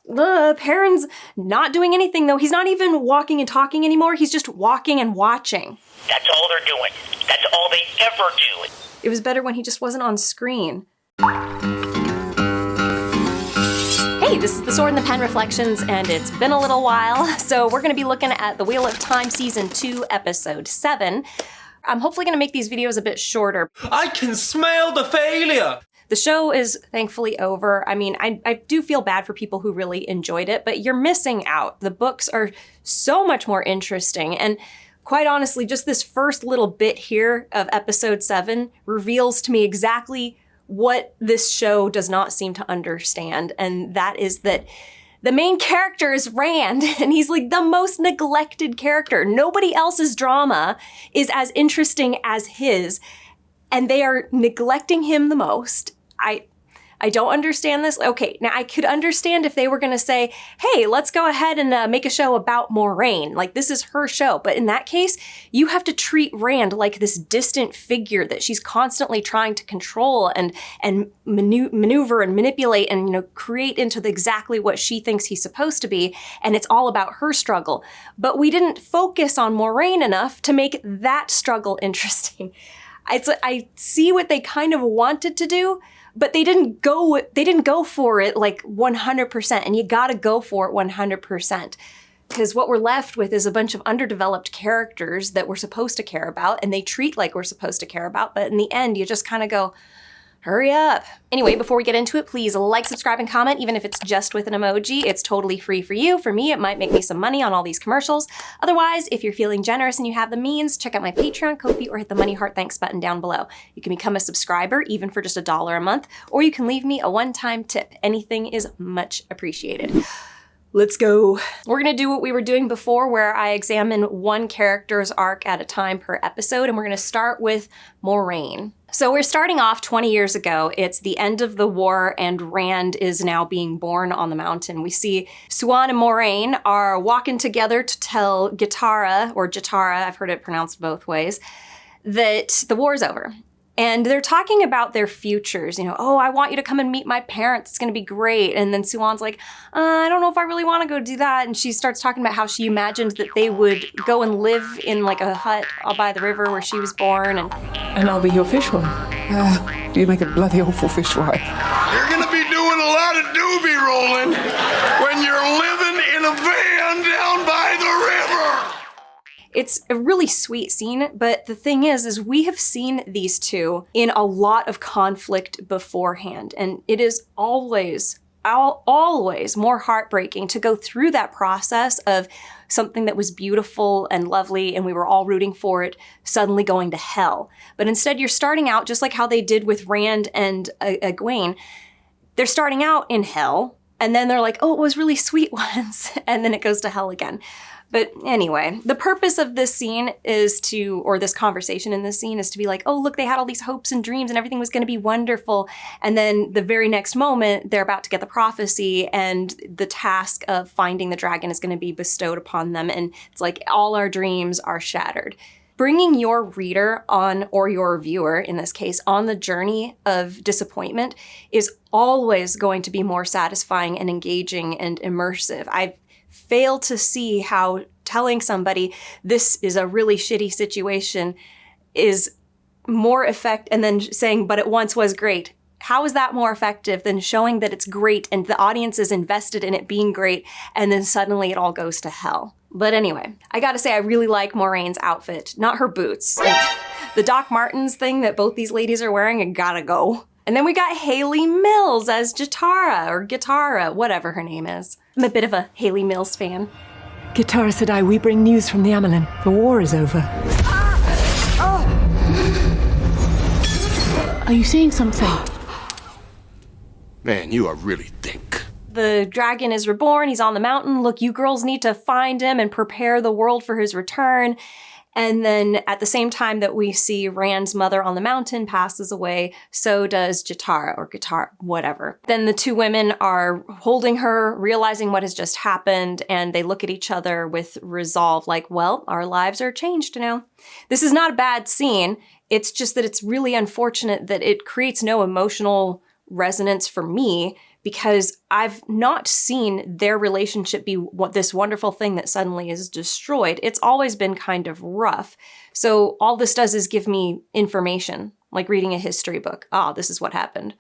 Perrin's not doing anything, though. He's not even walking and talking anymore. He's just walking and watching. That's all they're doing. That's all they ever do. It was better when he just wasn't on screen. Hey, this is the Sword and the Pen Reflections, and it's been a little while, so we're going to be looking at The Wheel of Time Season 2, Episode 7. I'm hopefully going to make these videos a bit shorter. I can smell the failure! The show is thankfully over. I mean, I do feel bad for people who really enjoyed it, but you're missing out. The books are so much more interesting, and quite honestly, just this first little bit here of Episode 7 reveals to me exactly what this show does not seem to understand, and that is that the main character is Rand, and he's like the most neglected character. Nobody else's drama is as interesting as his, and they are neglecting him the most. I don't understand this. Okay, now I could understand if they were gonna say, hey, let's go ahead and make a show about Moiraine. Like, this is her show. But in that case, you have to treat Rand like this distant figure that she's constantly trying to control and maneuver and manipulate and, you know, create into exactly what she thinks he's supposed to be. And it's all about her struggle. But we didn't focus on Moiraine enough to make that struggle interesting. I see what they kind of wanted to do, but they didn't go for it like 100%, and you gotta go for it 100%. Because what we're left with is a bunch of underdeveloped characters that we're supposed to care about, and they treat like we're supposed to care about, but in the end, you just kind of go, hurry up. Anyway, before we get into it, please like, subscribe, and comment, even if it's just with an emoji. It's totally free for you. For me, it might make me some money on all these commercials. Otherwise, if you're feeling generous and you have the means, check out my Patreon, Ko-fi, or hit the money heart thanks button down below. You can become a subscriber, even for just $1 a month, or you can leave me a one-time tip. Anything is much appreciated. Let's go. We're gonna do what we were doing before, where I examine one character's arc at a time per episode, and we're gonna start with Moiraine. So we're starting off 20 years ago. It's the end of the war, and Rand is now being born on the mountain. We see Siuan and Moiraine are walking together to tell Gitara, or Jatara, I've heard it pronounced both ways, that the war's over. And they're talking about their futures, you know, oh, I want you to come and meet my parents, it's gonna be great. And then Siuan's like, I don't know if I really wanna go do that. And she starts talking about how she imagined that they would go and live in like a hut by the river where she was born. And I'll be your fishwife. You make a bloody awful fishwife. You're gonna be doing a lot of doobie rolling when you're living in a van down by the river. It's a really sweet scene, but the thing is we have seen these two in a lot of conflict beforehand, and it is always more heartbreaking to go through that process of something that was beautiful and lovely and we were all rooting for it suddenly going to hell. But instead you're starting out just like how they did with Rand and Egwene. They're starting out in hell, and then they're like, oh, it was really sweet once, and then it goes to hell again. But anyway, the purpose of this scene is to, or this conversation in this scene is to be like, oh, look, they had all these hopes and dreams and everything was gonna be wonderful. And then the very next moment, they're about to get the prophecy and the task of finding the dragon is gonna be bestowed upon them. And it's like, all our dreams are shattered. Bringing your reader on, or your viewer in this case, on the journey of disappointment is always going to be more satisfying and engaging and immersive. I've failed to see how telling somebody this is a really shitty situation is more effective, and then saying, but it once was great. How is that more effective than showing that it's great and the audience is invested in it being great, and then suddenly it all goes to hell? But anyway, I gotta say I really like Moraine's outfit, not her boots. The Doc Martens thing that both these ladies are wearing, it gotta go. And then we got Hayley Mills as Jatara, or Gitara, whatever her name is. I'm a bit of a Hayley Mills fan. Gitara Sedai, we bring news from the Amelin. The war is over. Are you seeing something? Man, you are really thick. The dragon is reborn, he's on the mountain. Look, you girls need to find him and prepare the world for his return. And then at the same time that we see Rand's mother on the mountain passes away, so does Jatara, or Gitara, whatever. Then the two women are holding her, realizing what has just happened, and they look at each other with resolve, like, well, our lives are changed now. This is not a bad scene. It's just that it's really unfortunate that it creates no emotional resonance for me, because I've not seen their relationship be this wonderful thing that suddenly is destroyed. It's always been kind of rough. So all this does is give me information, like reading a history book. Ah, this is what happened.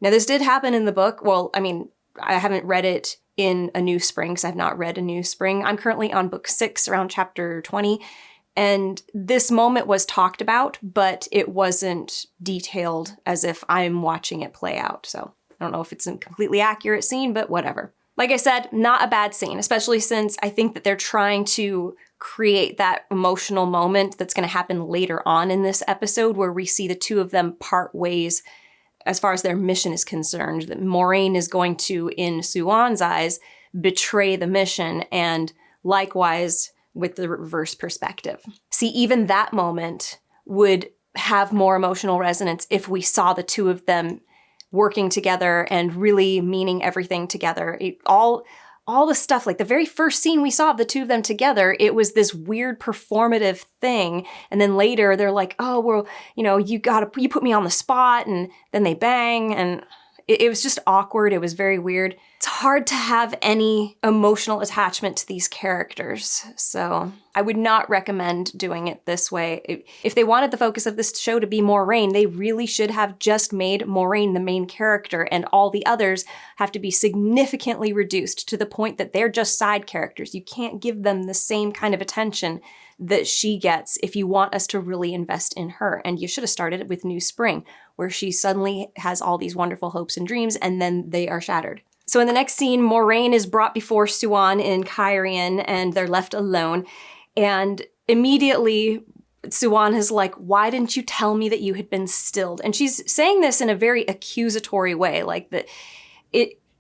Now, this did happen in the book. Well, I mean, I haven't read it in A New Spring because I've not read A New Spring. I'm currently on book 6, around chapter 20. And this moment was talked about, but it wasn't detailed as if I'm watching it play out. So I don't know if it's a completely accurate scene, but whatever. Like I said, not a bad scene, especially since I think that they're trying to create that emotional moment that's going to happen later on in this episode where we see the two of them part ways as far as their mission is concerned. That Moiraine is going to, in Siuan's eyes, betray the mission, and likewise with the reverse perspective. See, even that moment would have more emotional resonance if we saw the two of them working together and really meaning everything together. All the stuff, like the very first scene we saw of the two of them together, it was this weird performative thing. And then later they're like, oh, well, you put me on the spot, and then they bang, and it was just awkward. It was very weird. It's hard to have any emotional attachment to these characters. So I would not recommend doing it this way. If they wanted the focus of this show to be Moiraine, they really should have just made Moiraine the main character, and all the others have to be significantly reduced to the point that they're just side characters. You can't give them the same kind of attention that she gets if you want us to really invest in her. And you should have started with New Spring, where she suddenly has all these wonderful hopes and dreams, and then they are shattered. So in the next scene, Moiraine is brought before Siuan in Cairhien, and they're left alone. And immediately, Siuan is like, why didn't you tell me that you had been stilled? And she's saying this in a very accusatory way, like that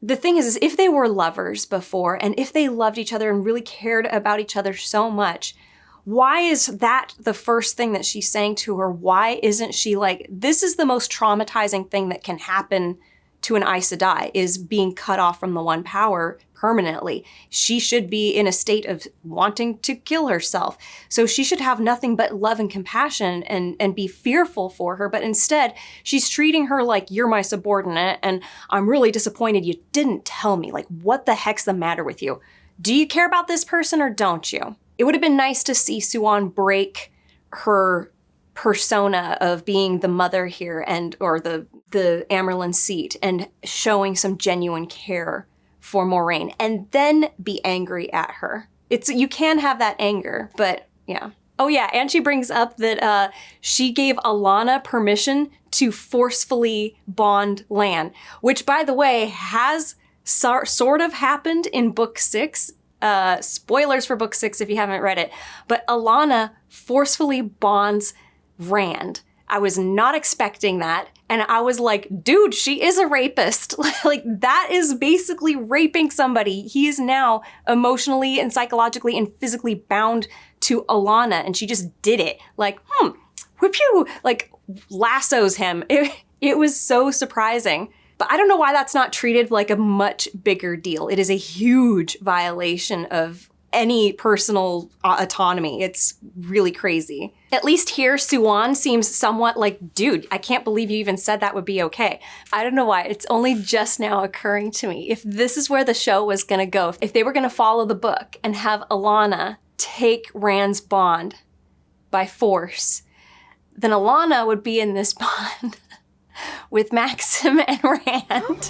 the thing is if they were lovers before, and if they loved each other and really cared about each other so much, why is that the first thing that she's saying to her? Why isn't she like, this is the most traumatizing thing that can happen to an Aes Sedai, is being cut off from the One Power permanently. She should be in a state of wanting to kill herself. So she should have nothing but love and compassion and be fearful for her. But instead, she's treating her like, you're my subordinate, and I'm really disappointed you didn't tell me. Like, what the heck's the matter with you? Do you care about this person or don't you? It would have been nice to see Siuan break her persona of being the mother here, or the Amyrlin seat, and showing some genuine care for Moiraine, and then be angry at her. You can have that anger, but yeah. Oh yeah, and she brings up that she gave Alanna permission to forcefully bond Lan, which, by the way, has sort of happened in book 6. Spoilers for book 6 if you haven't read it, but Alanna forcefully bonds Rand. I was not expecting that, and I was like, dude, she is a rapist. Like, that is basically raping somebody. He is now emotionally and psychologically and physically bound to Alanna, and she just did it. Like, whoop-pew, like, lassos him. It was so surprising. But I don't know why that's not treated like a much bigger deal. It is a huge violation of any personal autonomy. It's really crazy. At least here, Siuan seems somewhat like, dude, I can't believe you even said that would be okay. I don't know why. It's only just now occurring to me. If this is where the show was going to go, if they were going to follow the book and have Alanna take Rand's bond by force, then Alanna would be in this bond with Maxim and Rand.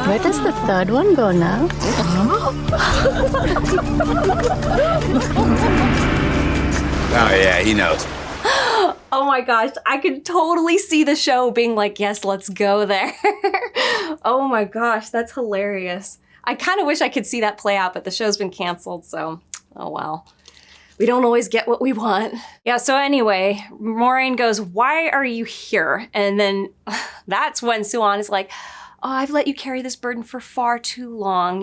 Where does the third one go now? Oh, yeah, he knows. Oh my gosh, I could totally see the show being like, yes, let's go there. Oh my gosh, that's hilarious. I kind of wish I could see that play out, but the show's been canceled, so oh well. We don't always get what we want. Yeah, so anyway, Moiraine goes, why are you here? And then that's when Siuan is like, oh, I've let you carry this burden for far too long.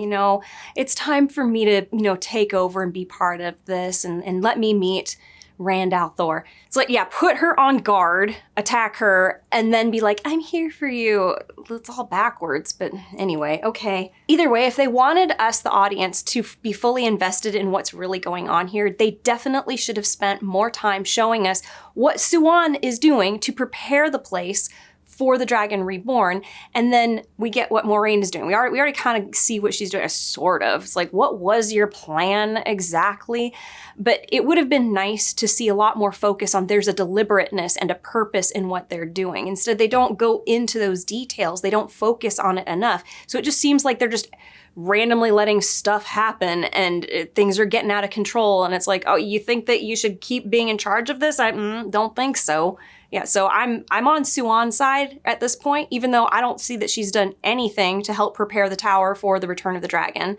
It's time for me to, take over and be part of this, and let me meet Rand al'Thor. It's like, yeah, put her on guard, attack her, and then be like, I'm here for you. It's all backwards, but anyway, okay. Either way, if they wanted us, the audience, to be fully invested in what's really going on here, they definitely should have spent more time showing us what Siuan is doing to prepare the place for the Dragon Reborn. And then we get what Moiraine is doing. We already kind of see what she's doing, sort of. It's like, what was your plan exactly? But it would have been nice to see a lot more focus on there's a deliberateness and a purpose in what they're doing. Instead, they don't go into those details. They don't focus on it enough. So it just seems like they're just randomly letting stuff happen and things are getting out of control. And it's like, oh, you think that you should keep being in charge of this? I don't think so. Yeah, so I'm on Siuan's side at this point, even though I don't see that she's done anything to help prepare the tower for the return of the dragon.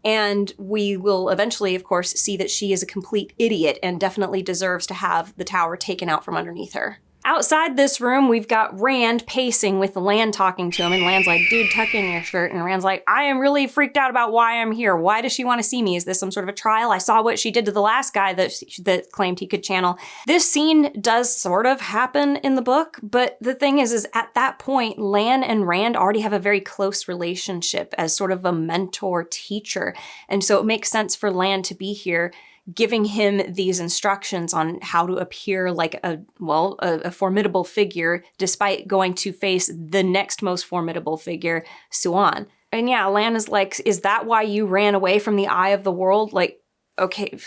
And we will eventually, of course, see that she is a complete idiot and definitely deserves to have the tower taken out from underneath her. Outside this room, we've got Rand pacing with Lan talking to him, and Lan's like, dude, tuck in your shirt. And Rand's like, I am really freaked out about why I'm here. Why does she want to see me? Is this some sort of a trial? I saw what she did to the last guy that claimed he could channel. This scene does sort of happen in the book, but the thing is at that point, Lan and Rand already have a very close relationship as sort of a mentor-teacher. And so it makes sense for Lan to be here, giving him these instructions on how to appear like a formidable figure, despite going to face the next most formidable figure, Siuan. And yeah, Lan is like, is that why you ran away from the Eye of the World? Like, okay,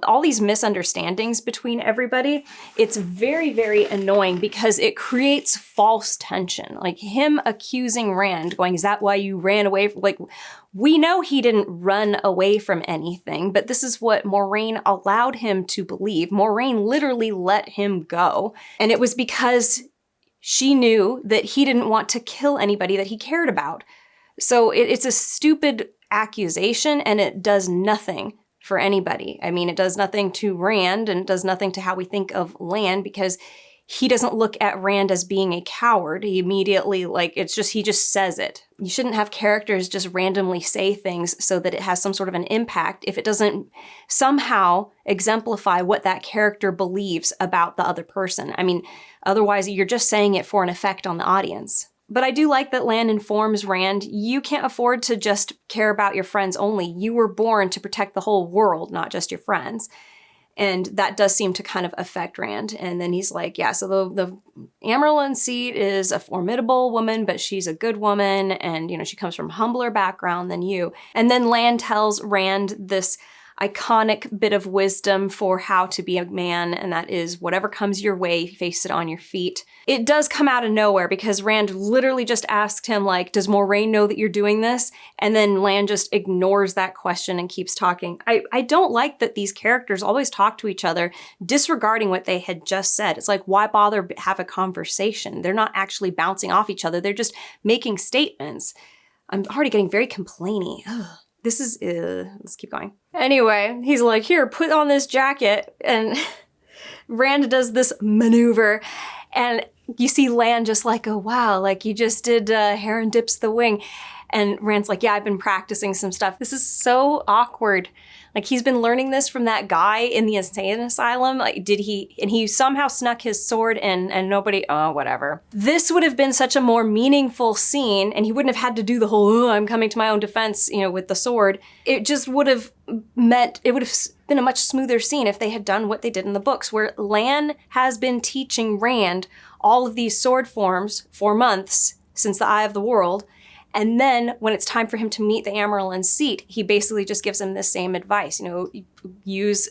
all these misunderstandings between everybody, it's very, very annoying because it creates false tension. Like him accusing Rand, going, is that why you ran away? Like, we know he didn't run away from anything, but this is what Moiraine allowed him to believe. Moiraine literally let him go. And it was because she knew that he didn't want to kill anybody that he cared about. So it's a stupid accusation, and it does nothing for anybody. I mean, it does nothing to Rand, and it does nothing to how we think of Lan, because he doesn't look at Rand as being a coward. He immediately, he just says it. You shouldn't have characters just randomly say things so that it has some sort of an impact if it doesn't somehow exemplify what that character believes about the other person. I mean, otherwise you're just saying it for an effect on the audience. But I do like that Lan informs Rand, you can't afford to just care about your friends only. You were born to protect the whole world, not just your friends. And that does seem to kind of affect Rand. And then he's like, yeah, so the Amyrlin seat is a formidable woman, but she's a good woman. And, she comes from a humbler background than you. And then Lan tells Rand this iconic bit of wisdom for how to be a man, and that is whatever comes your way, face it on your feet. It does come out of nowhere because Rand literally just asked him, like, does Moiraine know that you're doing this? And then Lan just ignores that question and keeps talking. I don't like that these characters always talk to each other, disregarding what they had just said. It's like, why bother have a conversation? They're not actually bouncing off each other. They're just making statements. I'm already getting very complainy. Ugh. This is, let's keep going. Anyway, he's like, here, put on this jacket. And Rand does this maneuver. And you see Lan just like, oh, wow, like you just did Heron Dips the Wing. And Rand's like, yeah, I've been practicing some stuff. This is so awkward. Like, he's been learning this from that guy in the insane asylum. Like, and he somehow snuck his sword in and nobody, whatever. This would have been such a more meaningful scene, and he wouldn't have had to do the whole, I'm coming to my own defense, with the sword. It just would have it would have been a much smoother scene if they had done what they did in the books, where Lan has been teaching Rand all of these sword forms for months since the Eye of the World. And then when it's time for him to meet the Amyrlin seat, he basically just gives him the same advice. Use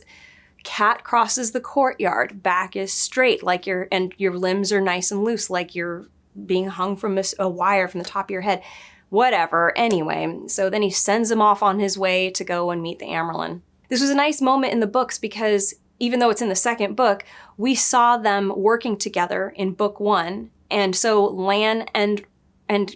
cat crosses the courtyard, back is straight, and your limbs are nice and loose, like you're being hung from a wire from the top of your head. Whatever. Anyway, so then he sends him off on his way to go and meet the Amyrlin. This was a nice moment in the books because even though it's in the second book, we saw them working together in book 1. And so Lan and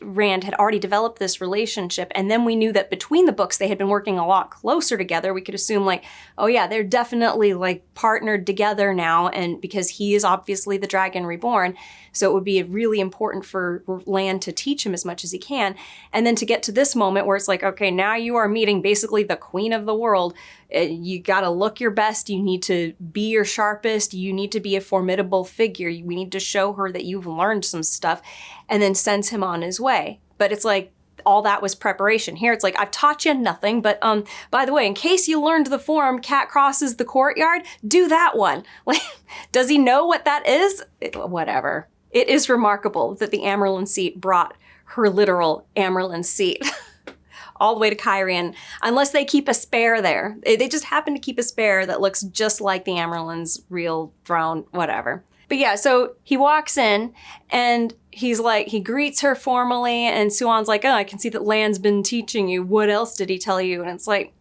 Rand had already developed this relationship. And then we knew that between the books, they had been working a lot closer together. We could assume oh yeah, they're definitely partnered together now. And because he is obviously the Dragon Reborn. So it would be really important for Lan to teach him as much as he can. And then to get to this moment where it's like, okay, now you are meeting basically the queen of the world. You got to look your best. You need to be your sharpest. You need to be a formidable figure. We need to show her that you've learned some stuff, and then sends him on his way. But it's like, all that was preparation. Here it's like, I've taught you nothing, but by the way, in case you learned the form cat crosses the courtyard, do that one. Does he know what that is? Whatever. It is remarkable that the Amyrlin seat brought her literal Amyrlin seat all the way to Cairhien, unless they keep a spare there. They just happen to keep a spare that looks just like the Amyrlin's real throne, whatever. But yeah, so he walks in and he's like, he greets her formally, and Siuan's like, oh, I can see that Lan's been teaching you. What else did he tell you? And it's like,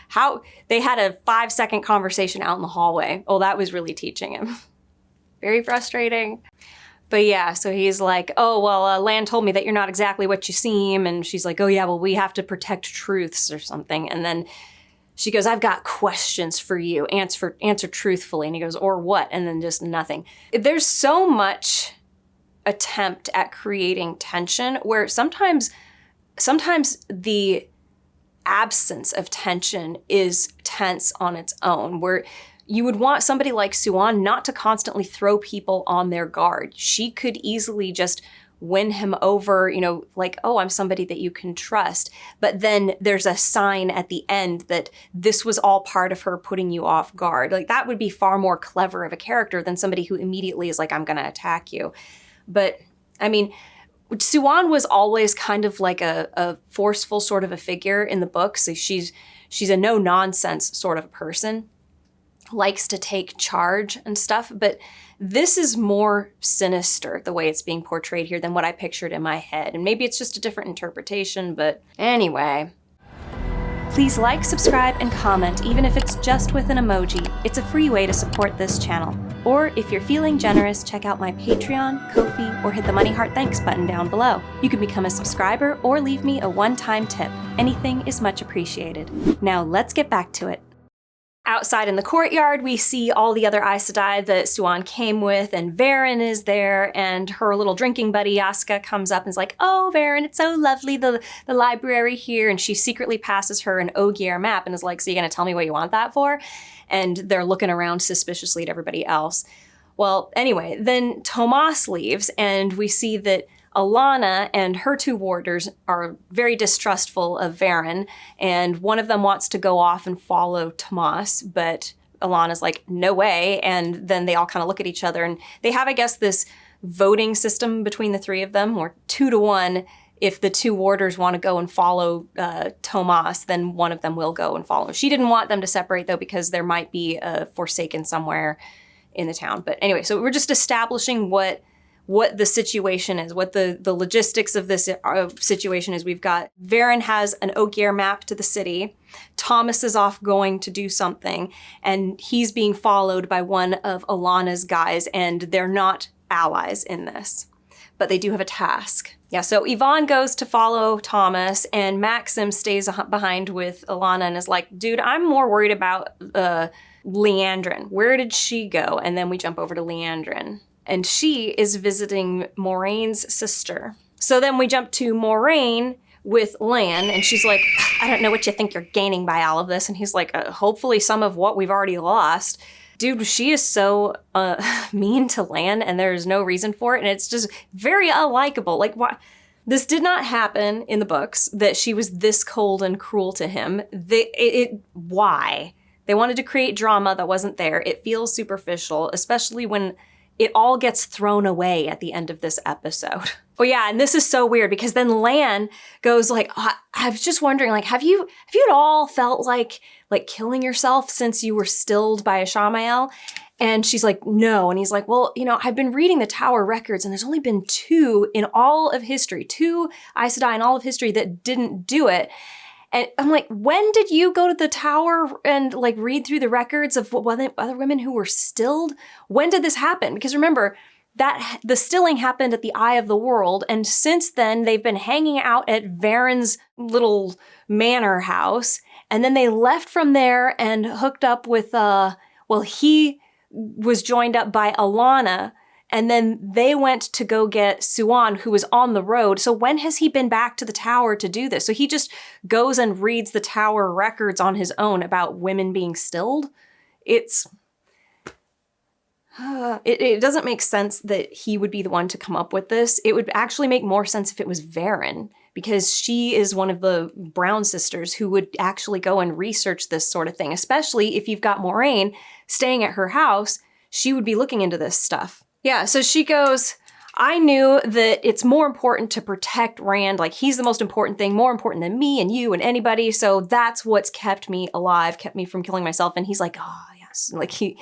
how? They had a 5-second conversation out in the hallway. Oh, that was really teaching him. Very frustrating. But yeah, so he's like, oh, well, Lan told me that you're not exactly what you seem. And she's like, oh yeah, well, we have to protect truths or something. And then she goes, I've got questions for you. Answer truthfully. And he goes, or what? And then just nothing. There's so much attempt at creating tension where sometimes the absence of tension is tense on its own, where you would want somebody like Siuan not to constantly throw people on their guard. She could easily just win him over, you know, like, oh, I'm somebody that you can trust. But then there's a sign at the end that this was all part of her putting you off guard. Like, that would be far more clever of a character than somebody who immediately is like, I'm going to attack you. But, I mean, Siuan was always kind of like a forceful sort of a figure in the book. So she's a no-nonsense sort of person, likes to take charge and stuff. But this is more sinister, the way it's being portrayed here, than what I pictured in my head. And maybe it's just a different interpretation, but anyway. Please like, subscribe, and comment, even if it's just with an emoji. It's a free way to support this channel. Or if you're feeling generous, check out my Patreon, Ko-fi, or hit the Money Heart Thanks button down below. You can become a subscriber or leave me a one-time tip. Anything is much appreciated. Now let's get back to it. Outside in the courtyard, we see all the other Aes Sedai that Siuan came with, and Varen is there, and her little drinking buddy, Yaska, comes up and is like, oh, Varen, it's so lovely, the library here, and she secretly passes her an Ogier map and is like, so you're gonna tell me what you want that for? And they're looking around suspiciously at everybody else. Well, anyway, then Tomas leaves, and we see that Alanna and her 2 warders are very distrustful of Varen, and one of them wants to go off and follow Tomas, but Alanna's like, no way, and then they all kind of look at each other, and they have, I guess, this voting system between the 3 of them, or 2-to-1. If the 2 warders want to go and follow Tomas, then one of them will go and follow. She didn't want them to separate, though, because there might be a Forsaken somewhere in the town. But anyway, so we're just establishing what the situation is, what the logistics of this situation is. We've got Varen has an Ogier map to the city. Thomas is off going to do something, and he's being followed by one of Alanna's guys, and they're not allies in this, but they do have a task. Yeah, so Yvonne goes to follow Thomas, and Maxim stays behind with Alanna and is like, dude, I'm more worried about Liandrin. Where did she go? And then we jump over to Liandrin, and she is visiting Moraine's sister. So then we jump to Moiraine with Lan, and she's like, I don't know what you think you're gaining by all of this. And he's like, hopefully some of what we've already lost. Dude, she is so mean to Lan, and there's no reason for it, and it's just very unlikable. Like, why? This did not happen in the books, that she was this cold and cruel to him. Why? They wanted to create drama that wasn't there. It feels superficial, especially when it all gets thrown away at the end of this episode. Oh yeah, and this is so weird because then Lan goes like, I was just wondering, like, have you at all felt like killing yourself since you were stilled by Ishamael? And she's like, no. And he's like, well, you know, I've been reading the Tower records, and there's only been 2 in all of history, 2 Aes Sedai in all of history that didn't do it. And I'm like, when did you go to the Tower and like read through the records of other women who were stilled? When did this happen? Because remember, that the stilling happened at the Eye of the World, and since then they've been hanging out at Varen's little manor house, and then they left from there and hooked up with he was joined up by Alanna, and then they went to go get Siuan, who was on the road. So when has he been back to the Tower to do this? So he just goes and reads the Tower records on his own about women being stilled? It doesn't make sense that he would be the one to come up with this. It would actually make more sense if it was Varen, because she is one of the Brown sisters who would actually go and research this sort of thing, especially if you've got Moiraine staying at her house. She would be looking into this stuff. Yeah, so she goes, I knew that it's more important to protect Rand. Like, he's the most important thing, more important than me and you and anybody. So that's what's kept me alive, kept me from killing myself. And he's like, oh, yes. Like, he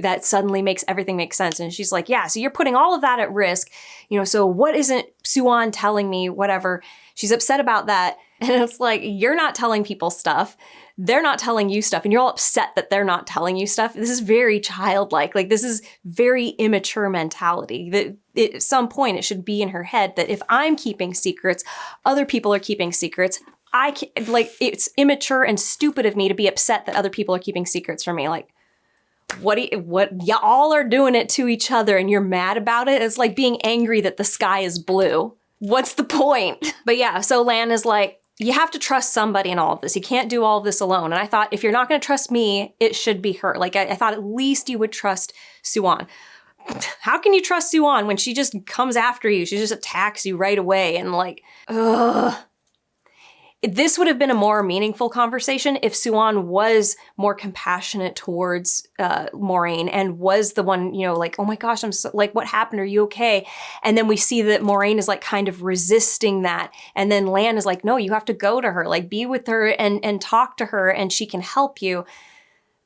that suddenly makes everything make sense. And she's like, yeah, so you're putting all of that at risk. You know, so what isn't Siuan telling me? Whatever. She's upset about that. And it's like, you're not telling people stuff. They're not telling you stuff, and you're all upset that they're not telling you stuff. This is very childlike. Like, this is very immature mentality. That at some point it should be in her head that if I'm keeping secrets, other people are keeping secrets. It's immature and stupid of me to be upset that other people are keeping secrets from me. Like, what y'all are doing it to each other and you're mad about it? It's like being angry that the sky is blue. What's the point? But yeah, so Lan is like, you have to trust somebody in all of this. You can't do all of this alone. And I thought, if you're not going to trust me, it should be her. Like, I thought at least you would trust Siuan. How can you trust Siuan when she just comes after you? She just attacks you right away. And like, ugh. This would have been a more meaningful conversation if Siuan was more compassionate towards Moiraine and was the one, you know, like, oh my gosh, I'm so, like, what happened? Are you okay? And then we see that Moiraine is like kind of resisting that. And then Lan is like, no, you have to go to her, like be with her and talk to her and she can help you.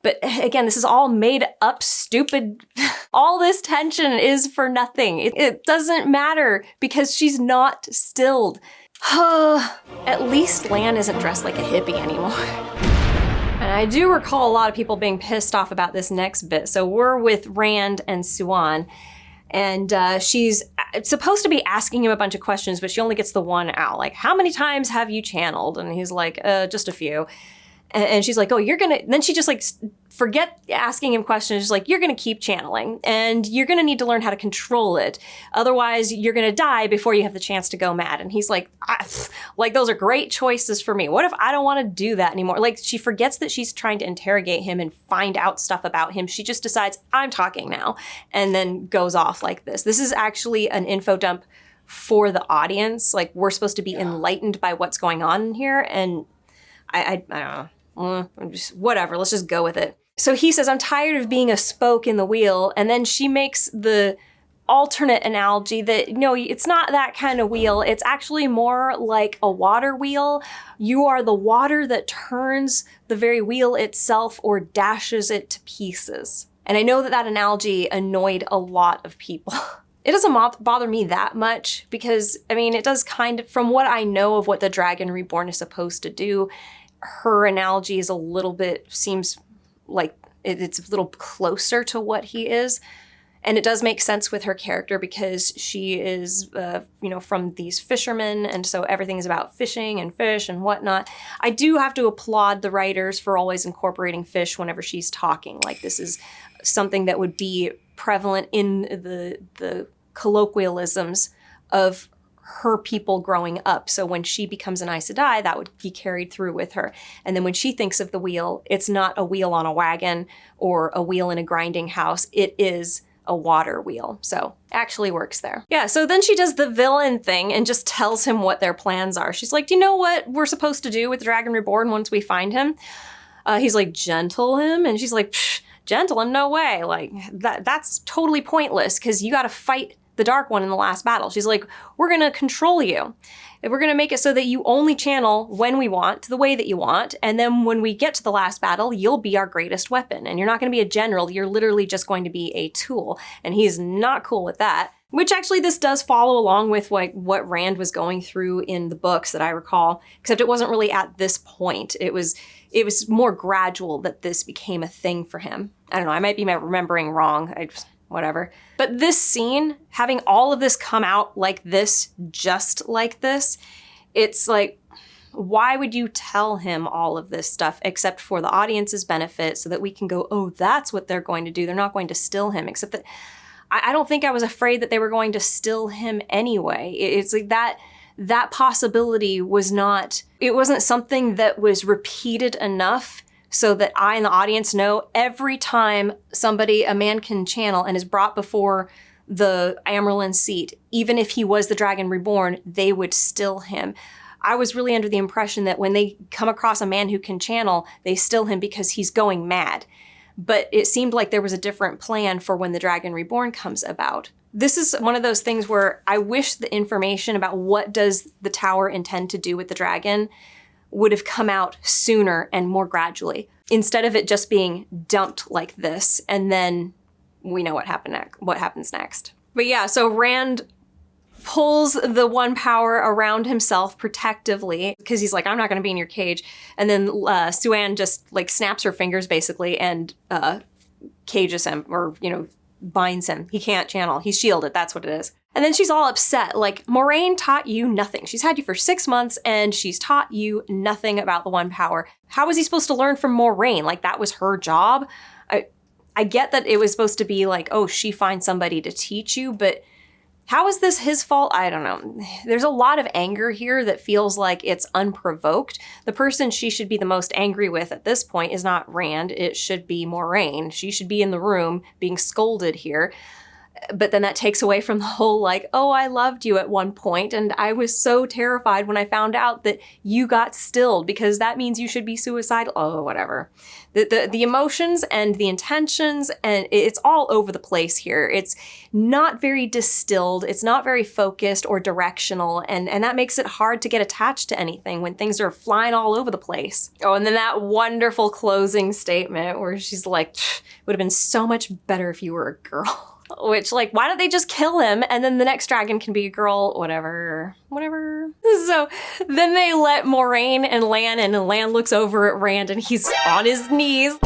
But again, this is all made up, stupid. All this tension is for nothing. It doesn't matter because she's not stilled. At least Lan isn't dressed like a hippie anymore. And I do recall a lot of people being pissed off about this next bit. So we're with Rand and Siuan, and she's supposed to be asking him a bunch of questions, but she only gets the one out. Like, how many times have you channeled? And he's like, just a few. And she's like, oh, you're gonna, then she just like, forget asking him questions. She's like, you're gonna keep channeling and you're gonna need to learn how to control it. Otherwise, you're gonna die before you have the chance to go mad. And he's like, like, those are great choices for me. What if I don't wanna do that anymore? Like, she forgets that she's trying to interrogate him and find out stuff about him. She just decides, I'm talking now, and then goes off like this. This is actually an info dump for the audience. Like, we're supposed to be enlightened by what's going on in here. And I don't know. Just, whatever, let's just go with it. So he says, I'm tired of being a spoke in the wheel. And then she makes the alternate analogy that, no, it's not that kind of wheel. It's actually more like a water wheel. You are the water that turns the very wheel itself or dashes it to pieces. And I know that that analogy annoyed a lot of people. It doesn't bother me that much because, I mean, it does kind of, from what I know of what the Dragon Reborn is supposed to do, her analogy is a little bit, seems like it's a little closer to what he is. And it does make sense with her character because she is, you know, from these fishermen. And so everything is about fishing and fish and whatnot. I do have to applaud the writers for always incorporating fish whenever she's talking. Like, this is something that would be prevalent in the colloquialisms of her people growing up. So when she becomes an Aes Sedai, that would be carried through with her. And then when she thinks of the wheel, it's not a wheel on a wagon or a wheel in a grinding house. It is a water wheel. So actually works there. Yeah, so then she does the villain thing and just tells him what their plans are. She's like, do you know what we're supposed to do with Dragon Reborn once we find him? He's like, gentle him? And she's like, gentle him? No way. Like, that's totally pointless because you got to fight the Dark One in the last battle. She's like, we're going to control you. We're going to make it so that you only channel when we want, the way that you want. And then when we get to the last battle, you'll be our greatest weapon. And you're not going to be a general. You're literally just going to be a tool. And he's not cool with that. Which actually this does follow along with like what Rand was going through in the books that I recall, except it wasn't really at this point. It was more gradual that this became a thing for him. I don't know. I might be remembering wrong. Whatever. But this scene, having all of this come out like this, just like this, it's like, why would you tell him all of this stuff except for the audience's benefit so that we can go, oh, that's what they're going to do. They're not going to still him, except that I don't think I was afraid that they were going to still him anyway. It's like that possibility was not, it wasn't something that was repeated enough so that I and the audience know every time a man can channel and is brought before the Amyrlin seat, even if he was the Dragon Reborn, they would still him. I was really under the impression that when they come across a man who can channel, they still him because he's going mad. But it seemed like there was a different plan for when the Dragon Reborn comes about. This is one of those things where I wish the information about what does the tower intend to do with the dragon would have come out sooner and more gradually, instead of it just being dumped like this, and then we know what happens next. But yeah, so Rand pulls the one power around himself protectively because he's like, I'm not going to be in your cage. And then Siuan just like snaps her fingers basically and cages him, or, you know, binds him. He can't channel. He's shielded. That's what it is. And then she's all upset. Like, Moiraine taught you nothing. She's had you for 6 months and she's taught you nothing about the one power. How was he supposed to learn from Moiraine? Like, that was her job. I get that it was supposed to be like, oh, she finds somebody to teach you, but how is this his fault? I don't know. There's a lot of anger here that feels like it's unprovoked. The person she should be the most angry with at this point is not Rand. It should be Moiraine. She should be in the room being scolded here. But then that takes away from the whole like, oh, I loved you at one point, and I was so terrified when I found out that you got stilled because that means you should be suicidal. Oh, whatever. The emotions and the intentions, and it's all over the place here. It's not very distilled. It's not very focused or directional, and that makes it hard to get attached to anything when things are flying all over the place. Oh, and then that wonderful closing statement where she's like, it would have been so much better if you were a girl. Which, like, why don't they just kill him and then the next dragon can be a girl? Whatever. So then they let Moiraine and Lan, and Lan looks over at Rand and he's on his knees.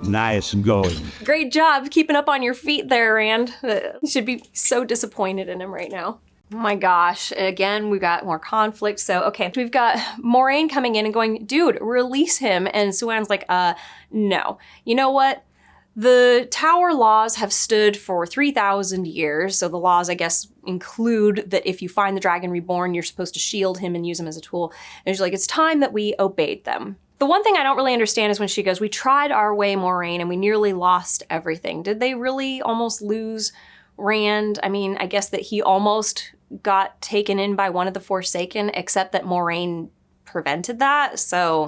Nice going. Great job keeping up on your feet there, Rand. You should be so disappointed in him right now. Oh my gosh. Again, we've got more conflict. So, okay, we've got Moiraine coming in and going, dude, release him. And Siuan's like, no. You know what? The tower laws have stood for 3,000 years, so the laws, I guess, include that if you find the dragon reborn, you're supposed to shield him and use him as a tool. And she's like, it's time that we obeyed them. The one thing I don't really understand is when she goes, we tried our way, Moiraine, and we nearly lost everything. Did they really almost lose Rand? I mean, I guess that he almost got taken in by one of the Forsaken, except that Moiraine prevented that, so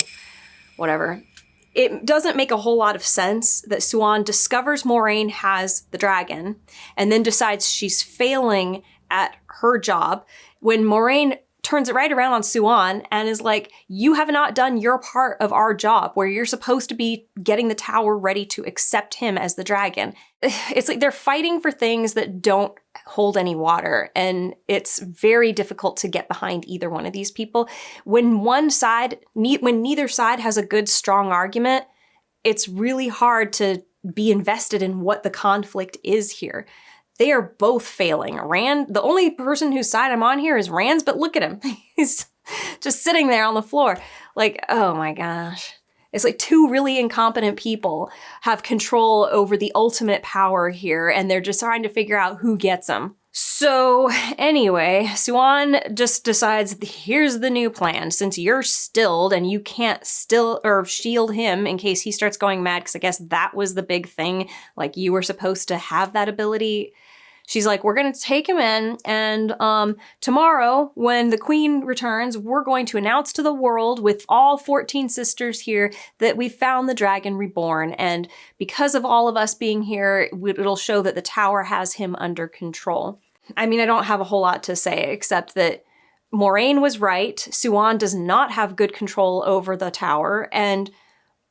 whatever. It doesn't make a whole lot of sense that Siuan discovers Moiraine has the dragon and then decides she's failing at her job when Moiraine turns it right around on Siuan and is like, you have not done your part of our job where you're supposed to be getting the tower ready to accept him as the dragon. It's like they're fighting for things that don't hold any water, and it's very difficult to get behind either one of these people. When neither side has a good, strong argument, it's really hard to be invested in what the conflict is here. They are both failing. Rand, the only person whose side I'm on here is Rand's, but look at him. He's just sitting there on the floor. Like, oh my gosh. It's like two really incompetent people have control over the ultimate power here, and they're just trying to figure out who gets them. So anyway, Siuan just decides, here's the new plan. Since you're stilled and you can't shield him in case he starts going mad, because I guess that was the big thing. Like, you were supposed to have that ability. She's like, we're going to take him in, and tomorrow, when the queen returns, we're going to announce to the world with all 14 sisters here that we found the dragon reborn. And because of all of us being here, it'll show that the tower has him under control. I mean, I don't have a whole lot to say, except that Moiraine was right. Siuan does not have good control over the tower, and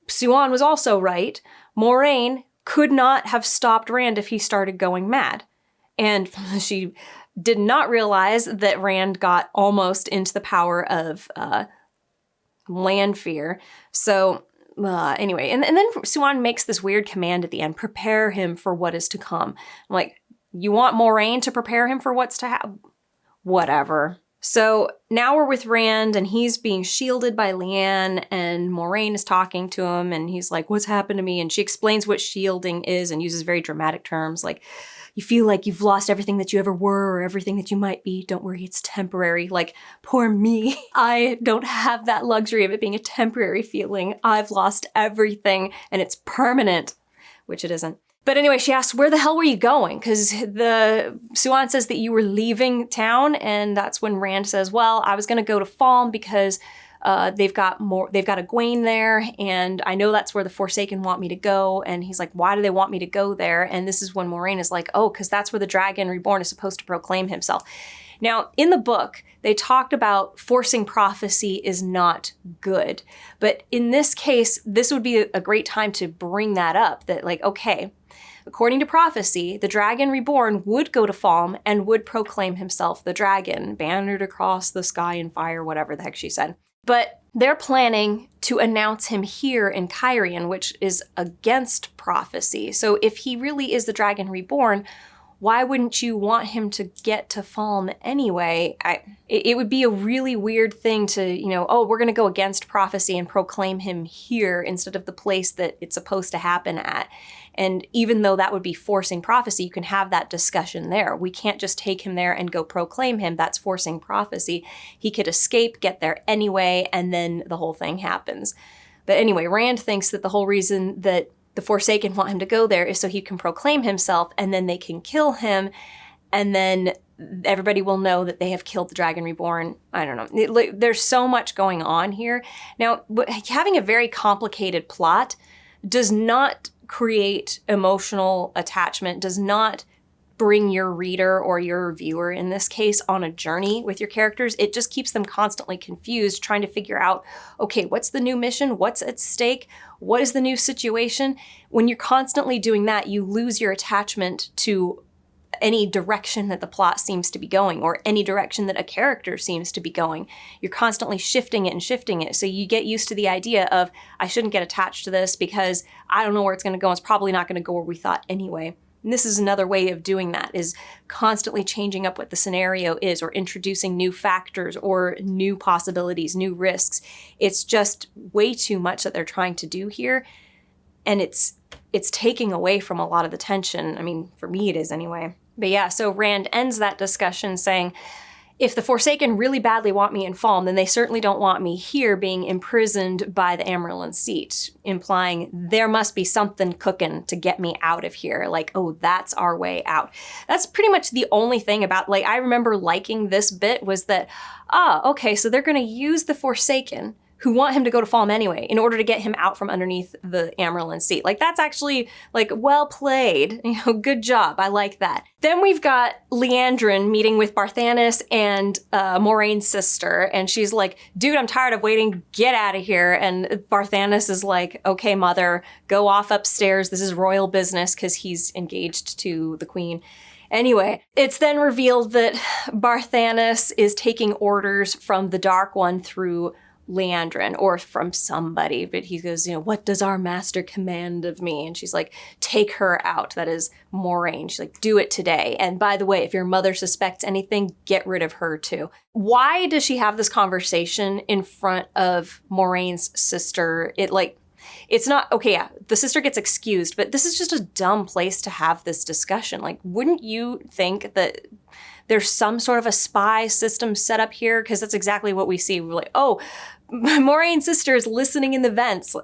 Siuan was also right. Moiraine could not have stopped Rand if he started going mad. And she did not realize that Rand got almost into the power of Lanfear. So anyway, and then Siuan makes this weird command at the end, prepare him for what is to come. I'm like, you want Moiraine to prepare him for what's to happen? Whatever. So now we're with Rand, and he's being shielded by Leanne, and Moiraine is talking to him, and he's like, what's happened to me? And she explains what shielding is and uses very dramatic terms like, you feel like you've lost everything that you ever were or everything that you might be. Don't worry, it's temporary. Like, poor me. I don't have that luxury of it being a temporary feeling. I've lost everything and it's permanent, which it isn't. But anyway, she asks, where the hell were you going? Because Siuan says that you were leaving town, and that's when Rand says, well, I was going to go to Falm because They've got Egwene there, and I know that's where the Forsaken want me to go. And he's like, why do they want me to go there? And this is when Moiraine is like, oh, because that's where the dragon reborn is supposed to proclaim himself. Now, in the book, they talked about forcing prophecy is not good. But in this case, this would be a great time to bring that up, that like, okay, according to prophecy, the dragon reborn would go to Falm and would proclaim himself the dragon, bannered across the sky in fire, whatever the heck she said. But they're planning to announce him here in Cairhien, which is against prophecy. So if he really is the dragon reborn, why wouldn't you want him to get to Falm anyway? It would be a really weird thing to, oh, we're going to go against prophecy and proclaim him here instead of the place that it's supposed to happen at. And even though that would be forcing prophecy, you can have that discussion there. We can't just take him there and go proclaim him. That's forcing prophecy. He could escape, get there anyway, and then the whole thing happens. But anyway, Rand thinks that the whole reason that the Forsaken want him to go there is so he can proclaim himself, and then they can kill him, and then everybody will know that they have killed the Dragon Reborn. I don't know. There's so much going on here. Now, having a very complicated plot does not create emotional attachment, does not bring your reader or your viewer, in this case, on a journey with your characters. It just keeps them constantly confused, trying to figure out, okay, what's the new mission? What's at stake? What is the new situation? When you're constantly doing that, you lose your attachment to any direction that the plot seems to be going, or any direction that a character seems to be going. You're constantly shifting it and shifting it. So you get used to the idea of, I shouldn't get attached to this because I don't know where it's going to go. It's probably not going to go where we thought anyway. And this is another way of doing that, is constantly changing up what the scenario is, or introducing new factors or new possibilities, new risks. It's just way too much that they're trying to do here. And it's taking away from a lot of the tension. I mean, for me it is anyway. But yeah, so Rand ends that discussion saying, if the Forsaken really badly want me in Falm, then they certainly don't want me here being imprisoned by the Amarylline Seat, implying there must be something cooking to get me out of here. Like, oh, that's our way out. That's pretty much the only thing about, I remember liking this bit was that, okay, so they're going to use the Forsaken, who want him to go to Falm anyway, in order to get him out from underneath the Amarylline Seat. That's actually, well played. Good job. I like that. Then we've got Liandrin meeting with Barthanes and Moraine's sister, and she's like, dude, I'm tired of waiting. Get out of here. And Barthanes is like, okay, mother, go off upstairs. This is royal business, because he's engaged to the queen. Anyway, it's then revealed that Barthanes is taking orders from the Dark One through Liandrin, or from somebody, but he goes, what does our master command of me? And she's like, take her out. That is Moiraine. She's like, do it today. And by the way, if your mother suspects anything, get rid of her too. Why does she have this conversation in front of Moraine's sister? It's not, okay, yeah, the sister gets excused, but this is just a dumb place to have this discussion. Wouldn't you think that there's some sort of a spy system set up here? Because that's exactly what we see. We're like, oh, Moraine's sister is listening in the vents.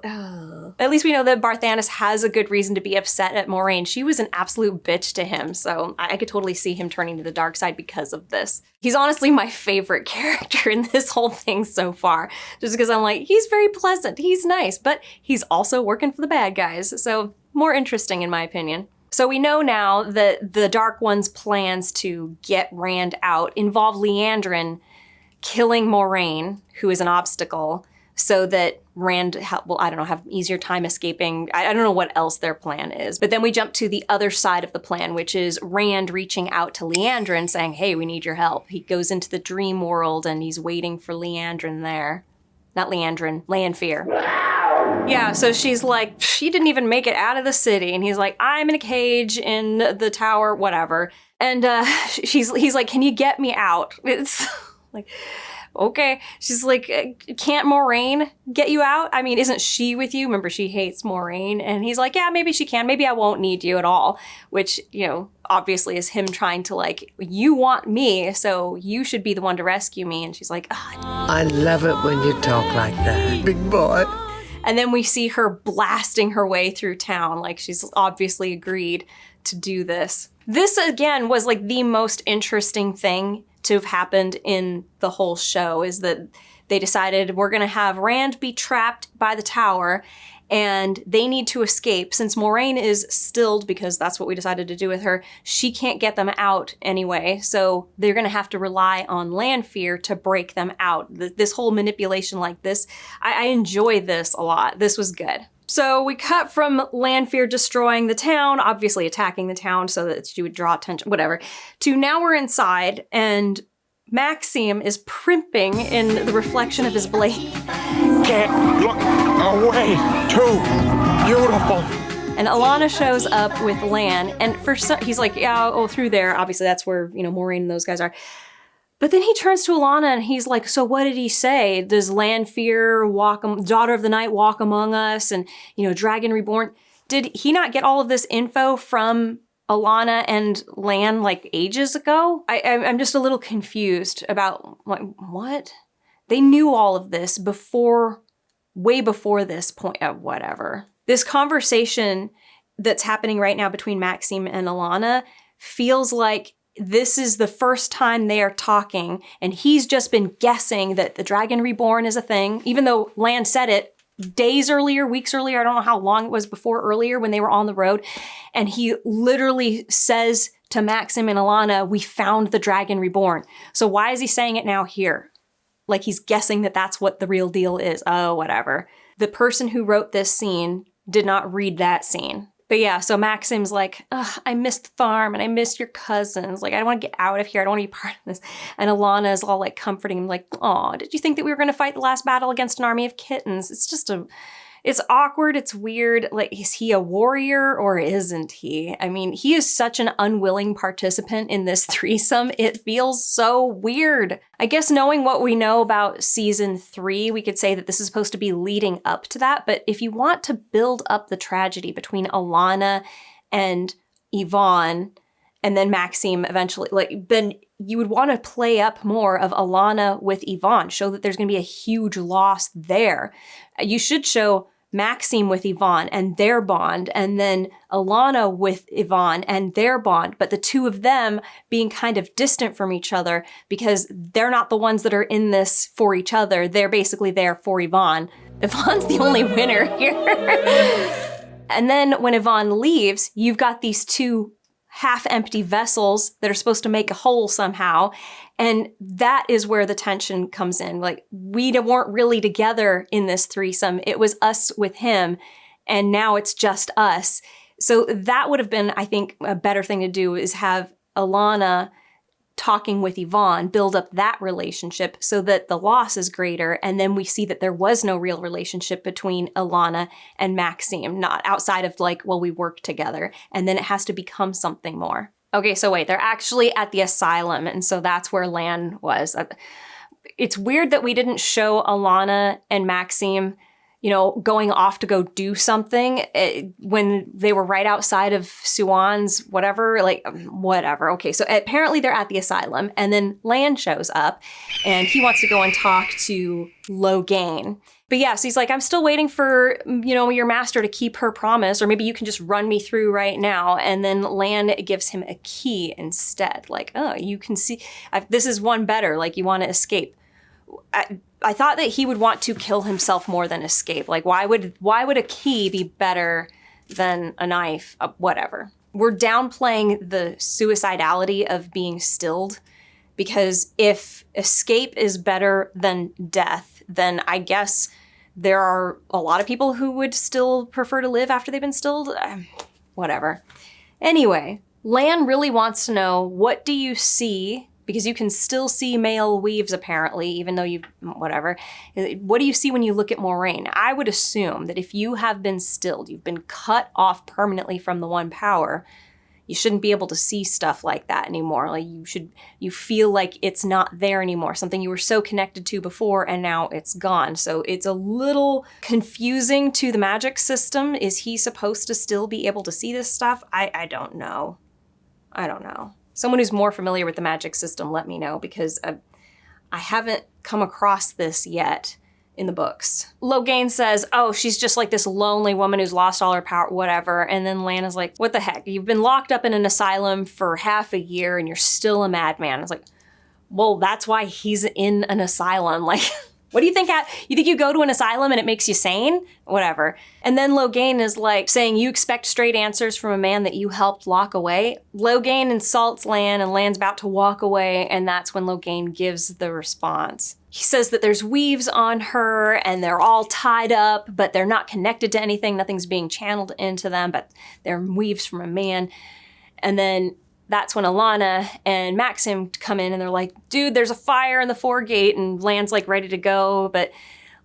At least we know that Barthanes has a good reason to be upset at Moiraine. She was an absolute bitch to him, so I could totally see him turning to the dark side because of this. He's honestly my favorite character in this whole thing so far, just because I'm like, he's very pleasant, he's nice, but he's also working for the bad guys, so more interesting in my opinion. So we know now that the Dark One's plans to get Rand out involve Liandrin killing Moiraine, who is an obstacle, so that Rand will, have easier time escaping. I don't know what else their plan is. But then we jump to the other side of the plan, which is Rand reaching out to Liandrin saying, hey, we need your help. He goes into the dream world and he's waiting for Liandrin there. Not Liandrin, Lanfear. Yeah, so she's like, she didn't even make it out of the city. And he's like, I'm in a cage in the tower, whatever. And he's like, can you get me out? It's like, okay. She's like, can't Moiraine get you out? I mean, isn't she with you? Remember, she hates Moiraine. And he's like, yeah, maybe she can. Maybe I won't need you at all. Which, obviously is him trying to you want me, so you should be the one to rescue me. And she's like, I love it when you talk like that, big boy. And then we see her blasting her way through town. She's obviously agreed to do this. This, again, was the most interesting thing to have happened in the whole show, is that they decided we're going to have Rand be trapped by the tower, and they need to escape. Since Moiraine is stilled, because that's what we decided to do with her, she can't get them out anyway, so they're going to have to rely on Lanfear to break them out. This whole manipulation like this, I enjoy this a lot. This was good. So we cut from Lanfear destroying the town, obviously attacking the town so that she would draw attention, whatever, to now we're inside, and Maxime is primping in the reflection of his blade. Can't look away. Too beautiful. And Alanna shows up with Lan, and he's like, yeah, oh, through there. Obviously, that's where, Moiraine and those guys are. But then he turns to Alanna and he's like, so what did he say? Does Lanfear Daughter of the Night walk among us? And, Dragon Reborn. Did he not get all of this info from Alanna and Lan like ages ago? I'm just a little confused about, like, what? They knew all of this way before this point, whatever. This conversation that's happening right now between Maxime and Alanna feels like this is the first time they are talking, and he's just been guessing that the Dragon Reborn is a thing, even though Lan said it days earlier, weeks earlier, I don't know how long it was before earlier when they were on the road, and he literally says to Maxime and Alanna, we found the Dragon Reborn. So why is he saying it now here? Like he's guessing that that's what the real deal is. Oh, whatever. The person who wrote this scene did not read that scene. But yeah, so Maxime's like, I miss the farm and I miss your cousins. Like, I don't want to get out of here. I don't want to be part of this. And Alanna is all like comforting him, like, oh, did you think that we were going to fight the last battle against an army of kittens? It's awkward. It's weird. Like, is he a warrior or isn't he? I mean, he is such an unwilling participant in this threesome. It feels so weird. I guess knowing what we know about season 3, we could say that this is supposed to be leading up to that. But if you want to build up the tragedy between Alanna and Yvonne, and then Maxime eventually, then you would want to play up more of Alanna with Yvonne, show that there's going to be a huge loss there. You should show Maxime with Yvonne and their bond, and then Alanna with Yvonne and their bond, but the two of them being kind of distant from each other because they're not the ones that are in this for each other. They're basically there for Yvonne. Yvonne's the only winner here. And then when Yvonne leaves, you've got these two half-empty vessels that are supposed to make a whole somehow. And that is where the tension comes in. Like, we weren't really together in this threesome. It was us with him, and now it's just us. So that would have been, I think, a better thing to do is have Alanna talking with Yvonne, build up that relationship so that the loss is greater, and then we see that there was no real relationship between Alanna and Maxime, not outside of like, well, we work together, and then it has to become something more. Okay, so wait, they're actually at the asylum, and so that's where Lan was. It's weird that we didn't show Alanna and Maxime, going off to go do something when they were right outside of Suan's whatever. Okay, so apparently they're at the asylum, and then Lan shows up, and he wants to go and talk to Logain. But yeah, so he's like, I'm still waiting for, your master to keep her promise, or maybe you can just run me through right now. And then Lan gives him a key instead. Like, oh, you can see, this is one better, like you want to escape. I thought that he would want to kill himself more than escape. Like, why would a key be better than a knife? Whatever. We're downplaying the suicidality of being stilled, because if escape is better than death, then I guess there are a lot of people who would still prefer to live after they've been stilled. Whatever. Anyway, Lan really wants to know, what do you see? Because you can still see male weaves, apparently, even though whatever. What do you see when you look at Moiraine? I would assume that if you have been stilled, you've been cut off permanently from the one power, you shouldn't be able to see stuff like that anymore. Like, you feel like it's not there anymore. Something you were so connected to before, and now it's gone. So it's a little confusing to the magic system. Is he supposed to still be able to see this stuff? I don't know. I don't know. Someone who's more familiar with the magic system, let me know, because I haven't come across this yet in the books. Logain says, oh, she's just like this lonely woman who's lost all her power, whatever. And then Lana's like, what the heck? You've been locked up in an asylum for half a year and you're still a madman. It's like, well, that's why he's in an asylum. Like, What do you think? You think you go to an asylum and it makes you sane? Whatever. And then Logain is like saying, you expect straight answers from a man that you helped lock away? Logain insults Lan, and Lan's about to walk away, and that's when Logain gives the response. He says that there's weaves on her and they're all tied up, but they're not connected to anything. Nothing's being channeled into them, but they're weaves from a man. And then that's when Alana and Maxim come in and they're like, dude, there's a fire in the foregate, and Lan's like ready to go, but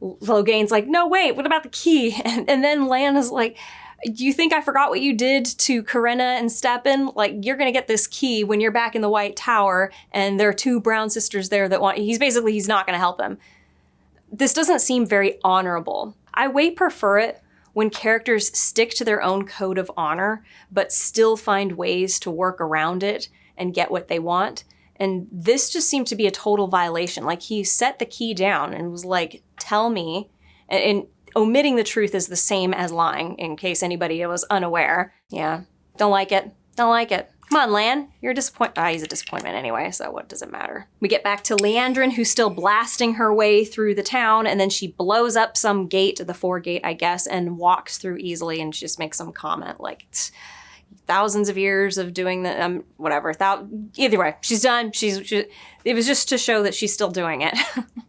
Logain's like, no, wait, what about the key? And then Lan is like, do you think I forgot what you did to Corinna and Stepan? Like, you're gonna get this key when you're back in the White Tower, and there are 2 brown sisters there that want, he's not gonna help him. This doesn't seem very honorable. I way prefer it when characters stick to their own code of honor, but still find ways to work around it and get what they want. And this just seemed to be a total violation. Like, he set the key down and was like, tell me, and omitting the truth is the same as lying, in case anybody was unaware. Yeah, don't like it. Don't like it. Come on, Lan, you're a disappointment. He's a disappointment anyway, so what does it matter? We get back to Liandrin, who's still blasting her way through the town, and then she blows up some gate, the foregate, I guess, and walks through easily, and she just makes some comment like, thousands of years of doing the, whatever. Either way, she's done. It was just to show that she's still doing it.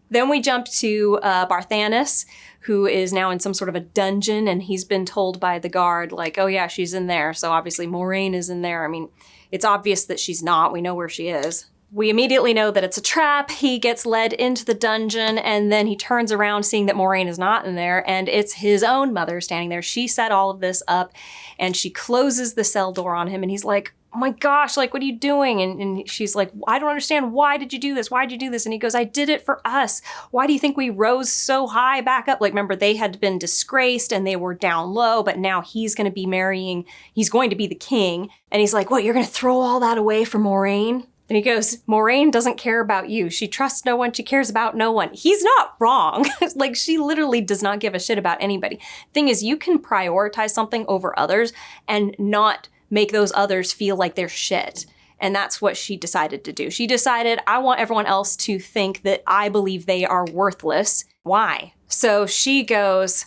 Then we jump to Barthanes, who is now in some sort of a dungeon, and he's been told by the guard, like, oh yeah, she's in there. So obviously Moiraine is in there. I mean, it's obvious that she's not. We know where she is. We immediately know that it's a trap. He gets led into the dungeon, and then he turns around seeing that Moiraine is not in there, and it's his own mother standing there. She set all of this up, and she closes the cell door on him, and he's like, oh my gosh, like, what are you doing? And she's like, I don't understand. Why did you do this? Why did you do this? And he goes, I did it for us. Why do you think we rose so high back up? Like, remember, they had been disgraced and they were down low, but now he's going to be the king. And he's like, what, you're going to throw all that away for Moiraine? And he goes, Moiraine doesn't care about you. She trusts no one. She cares about no one. He's not wrong. Like, she literally does not give a shit about anybody. Thing is, you can prioritize something over others and not make those others feel like they're shit. And that's what she decided to do. She decided, I want everyone else to think that I believe they are worthless. Why? So she goes,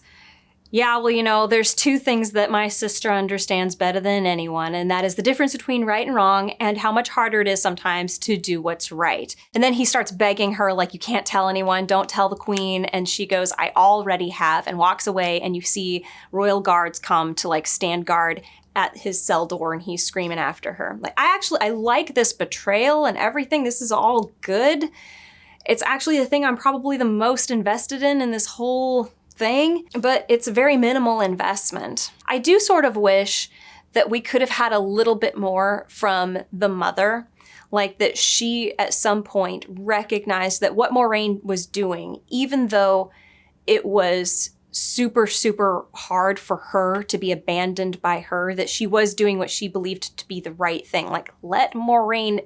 yeah, well, there's 2 things that my sister understands better than anyone, and that is the difference between right and wrong and how much harder it is sometimes to do what's right. And then he starts begging her, like, you can't tell anyone, don't tell the queen. And she goes, I already have, and walks away, and you see royal guards come to, like, stand guard at his cell door, and he's screaming after her. Like, I like this betrayal and everything. This is all good. It's actually the thing I'm probably the most invested in this whole thing, but it's a very minimal investment. I do sort of wish that we could have had a little bit more from the mother, like that she at some point recognized that what Moiraine was doing, even though it was super, super hard for her to be abandoned by her, that she was doing what she believed to be the right thing. Like, let Moiraine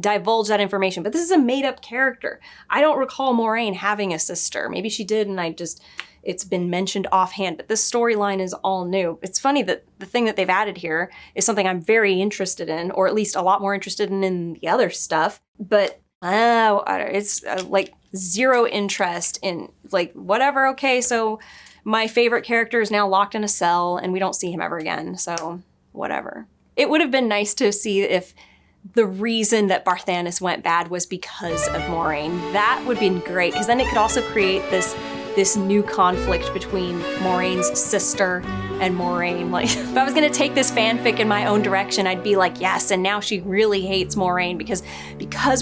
divulge that information. But this is a made-up character. I don't recall Moiraine having a sister. Maybe she did, and it's been mentioned offhand, but this storyline is all new. It's funny that the thing that they've added here is something I'm very interested in, or at least a lot more interested in the other stuff. But it's like zero interest in, like, whatever. Okay, so my favorite character is now locked in a cell and we don't see him ever again, so whatever. It would have been nice to see if the reason that Barthanes went bad was because of Moiraine. That would be great, because then it could also create this new conflict between Moraine's sister and Moiraine. Like, if I was gonna take this fanfic in my own direction, I'd be like, yes, and now she really hates Moiraine because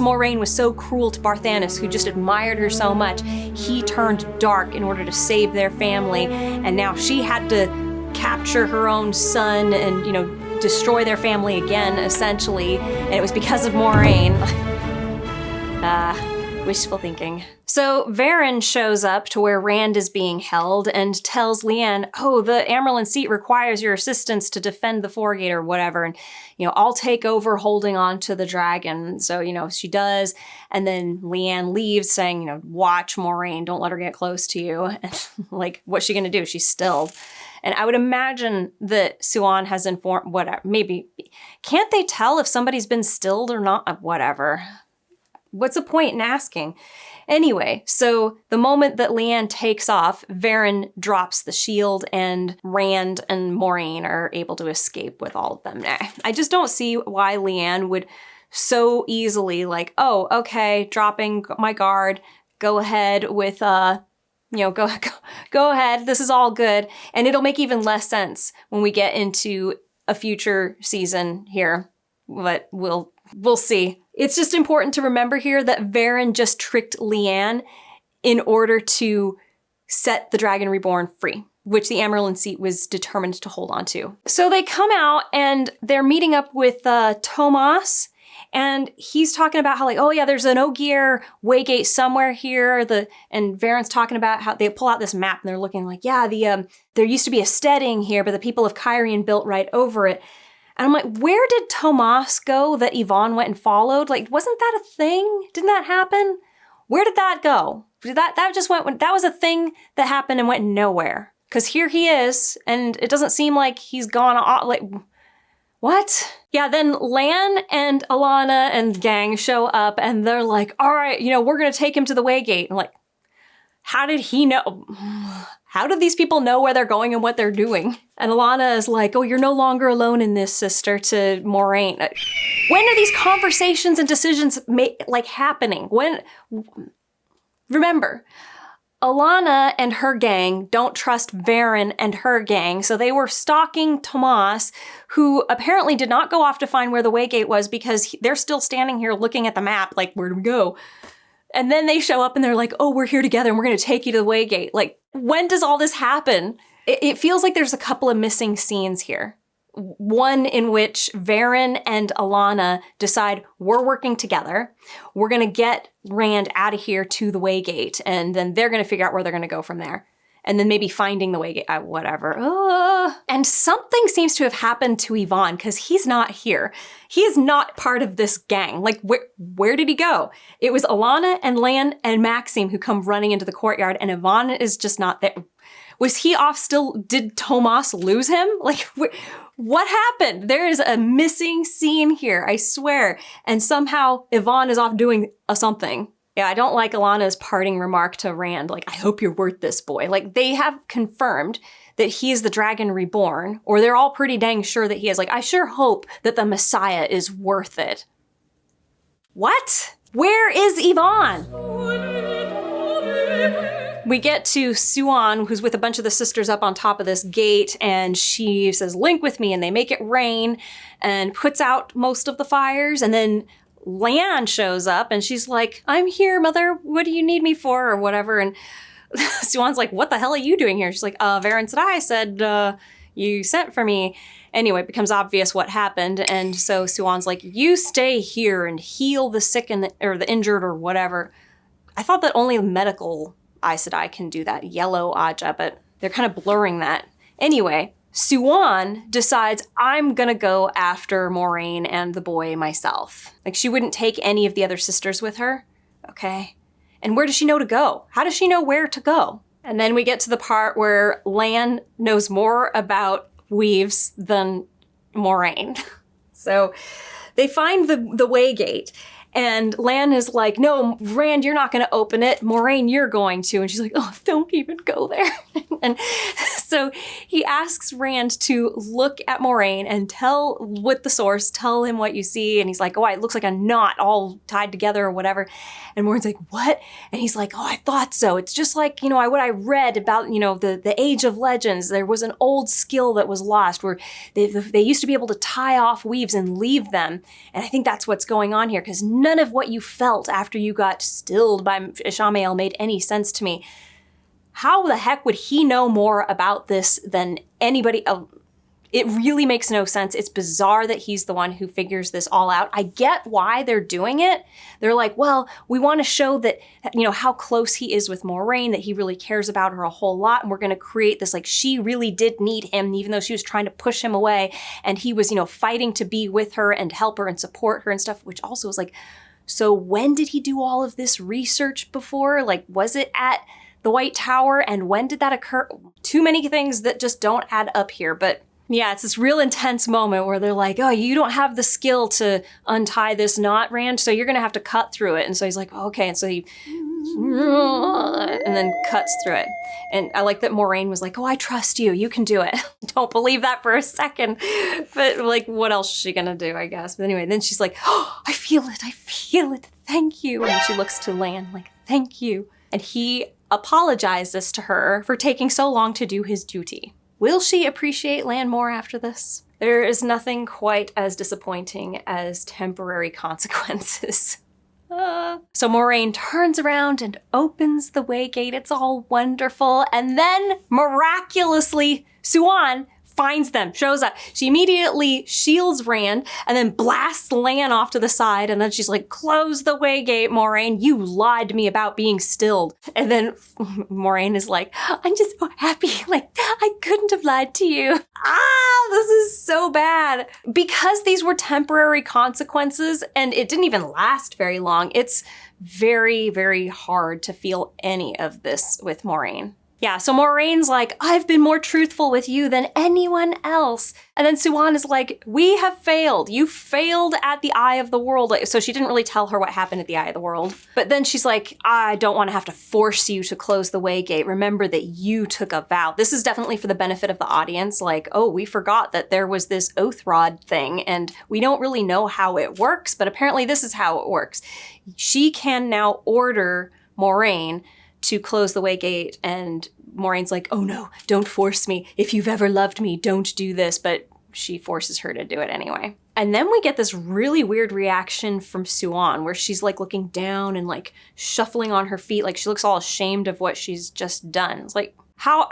Moiraine was so cruel to Barthanes, who just admired her so much. He turned dark in order to save their family, and now she had to capture her own son and, destroy their family again, essentially, and it was because of Moiraine. Wishful thinking. So Varen shows up to where Rand is being held and tells Leanne, oh, the Amerlin seat requires your assistance to defend the foregate or whatever. And, I'll take over holding on to the dragon. So, she does. And then Leanne leaves saying, watch Moiraine, don't let her get close to you. And, like, what's she going to do? She's stilled. And I would imagine that Siuan has informed, whatever, maybe. Can't they tell if somebody's been stilled or not? Whatever. What's the point in asking? Anyway, so the moment that Leanne takes off, Varen drops the shield and Rand and Moiraine are able to escape with all of them. Nah, I just don't see why Leanne would so easily like, oh, okay, dropping my guard, go ahead with, go ahead, this is all good. And it'll make even less sense when we get into a future season here, but we'll see. It's just important to remember here that Varen just tricked Leanne in order to set the Dragon Reborn free, which the Amarylline Seat was determined to hold on to. So they come out and they're meeting up with Tomas, and he's talking about how like, oh yeah, there's an Ogier waygate somewhere here. And Varen's talking about how they pull out this map and they're looking like, yeah, there used to be a steading here, but the people of Cairhien built right over it. And I'm like, where did Tomas go that Yvonne went and followed? Like, wasn't that a thing? Didn't that happen? Where did that go? That was a thing that happened and went nowhere. Because here he is, and it doesn't seem like he's gone off, like, what? Yeah, then Lan and Alana and gang show up, and they're like, all right, we're going to take him to the Waygate. And like, how did he know? How did these people know where they're going and what they're doing? And Alana is like, oh, you're no longer alone in this, sister, to Moiraine. When are these conversations and decisions happening? Remember, Alana and her gang don't trust Varen and her gang, so they were stalking Tomas, who apparently did not go off to find where the Waygate was because they're still standing here looking at the map, like, where do we go? And then they show up and they're like, oh, we're here together and we're going to take you to the Waygate. Like, when does all this happen? It feels like there's a couple of missing scenes here. One in which Varen and Alana decide we're working together. We're going to get Rand out of here to the Waygate, and then they're going to figure out where they're going to go from there. And then maybe finding the Waygate, whatever. And something seems to have happened to Yvonne because he's not here. He is not part of this gang. Like, where did he go? It was Alana and Lan and Maxime who come running into the courtyard, and Yvonne is just not there. Was he off still? Did Tomas lose him? Like, what happened? There is a missing scene here, I swear. And somehow Yvonne is off doing something. Yeah, I don't like Alana's parting remark to Rand, like, I hope you're worth this, boy. Like, they have confirmed that he is the Dragon Reborn, or they're all pretty dang sure that he is. Like, I sure hope that the Messiah is worth it. What? Where is Yvonne? We get to Suan, who's with a bunch of the sisters up on top of this gate, and she says, link with me, and they make it rain, and puts out most of the fires, and then Lan shows up, and she's like, I'm here, mother, what do you need me for, or whatever, and Suan's like, what the hell are you doing here? She's like, Varen said you sent for me. Anyway, it becomes obvious what happened, and so Suan's like, you stay here and heal the sick or the injured or whatever. I thought that only medical Aes Sedai can do that, yellow Aja, but they're kind of blurring that. Anyway, Suan decides, I'm gonna go after Moiraine and the boy myself. Like, she wouldn't take any of the other sisters with her, okay? And where does she know to go? How does she know where to go? And then we get to the part where Lan knows more about weaves than Moiraine. So they find the Waygate, and Lan is like, no, Rand, you're not going to open it. Moiraine, you're going to. And she's like, oh, don't even go there. And so he asks Rand to look at Moiraine and tell him what you see. And he's like, oh, it looks like a knot all tied together or whatever. And Moiraine's like, what? And he's like, oh, I thought so. It's just like, what I read about, the Age of Legends. There was an old skill that was lost where they used to be able to tie off weaves and leave them. And I think that's what's going on here, because none of what you felt after you got stilled by Ishamael made any sense to me. How the heck would he know more about this than anybody else? It really makes no sense. It's bizarre that he's the one who figures this all out. I get why they're doing it. They're like, well, we want to show that, how close he is with Moiraine, that he really cares about her a whole lot. And we're going to create this, like, she really did need him, even though she was trying to push him away. And he was, fighting to be with her and help her and support her and stuff, which also was like, so when did he do all of this research before? Like, was it at the White Tower? And when did that occur? Too many things that just don't add up here. But yeah, it's this real intense moment where they're like, oh, you don't have the skill to untie this knot, Rand, so you're going to have to cut through it. And so he's like, oh, okay. And so he and then cuts through it. And I like that Moiraine was like, oh, I trust you. You can do it. Don't believe that for a second. But like, what else is she going to do, I guess? But anyway, then she's like, oh, I feel it. I feel it. Thank you. And she looks to Lan like, thank you. And he apologizes to her for taking so long to do his duty. Will she appreciate Lan more after this? There is nothing quite as disappointing as temporary consequences. So Moiraine turns around and opens the waygate. It's all wonderful. And then, miraculously, Siuan finds them, shows up. She immediately shields Rand and then blasts Lan off to the side. And then she's like, close the waygate, Moiraine. You lied to me about being stilled. And then Moiraine is like, I'm just so happy. Like, I couldn't have lied to you. This is so bad. Because these were temporary consequences and it didn't even last very long, it's very, very hard to feel any of this with Moiraine. Yeah, so Moraine's like, I've been more truthful with you than anyone else. And then Siuan is like, we have failed. You failed at the Eye of the World. So she didn't really tell her what happened at the Eye of the World. But then she's like, I don't want to have to force you to close the waygate. Remember that you took a vow. This is definitely for the benefit of the audience. Like, oh, we forgot that there was this oath rod thing and we don't really know how it works, but apparently this is how it works. She can now order Moiraine to close the waygate, and Moraine's like, oh no, don't force me. If you've ever loved me, don't do this. But she forces her to do it anyway. And then we get this really weird reaction from Siuan where she's like looking down and like shuffling on her feet. Like she looks all ashamed of what she's just done. It's like, how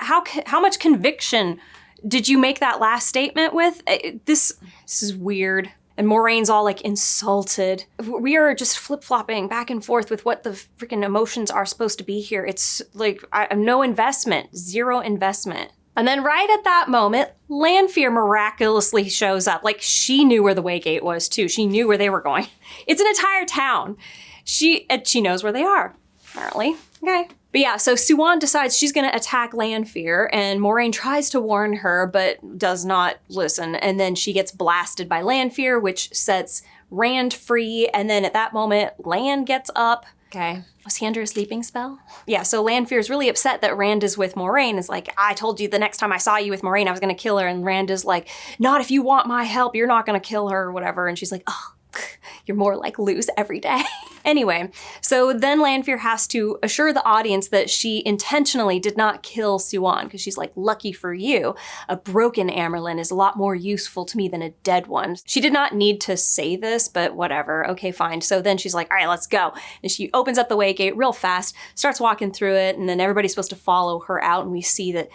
much conviction did you make that last statement with? This is weird. And Moraine's all like insulted. We are just flip-flopping back and forth with what the freaking emotions are supposed to be here. It's like no investment, zero investment. And then right at that moment, Lanfear miraculously shows up. Like she knew where the waygate was too. She knew where they were going. It's an entire town. She knows where they are, apparently. Okay. But yeah, so Siuan decides she's going to attack Lanfear, and Moiraine tries to warn her, but does not listen. And then she gets blasted by Lanfear, which sets Rand free. And then at that moment, Lan gets up. Okay. Was he under a sleeping spell? Yeah, so Lanfear is really upset that Rand is with Moiraine. It's like, I told you the next time I saw you with Moiraine, I was going to kill her. And Rand is like, not if you want my help. You're not going to kill her or whatever. And she's like, oh, you're more like lose every day. Anyway, so then Lanfear has to assure the audience that she intentionally did not kill Siuan, because she's like, lucky for you, a broken Amyrlin is a lot more useful to me than a dead one. She did not need to say this, but whatever. Okay, fine. So then she's like, all right, let's go. And she opens up the waygate real fast, starts walking through it, and then everybody's supposed to follow her out, and we see that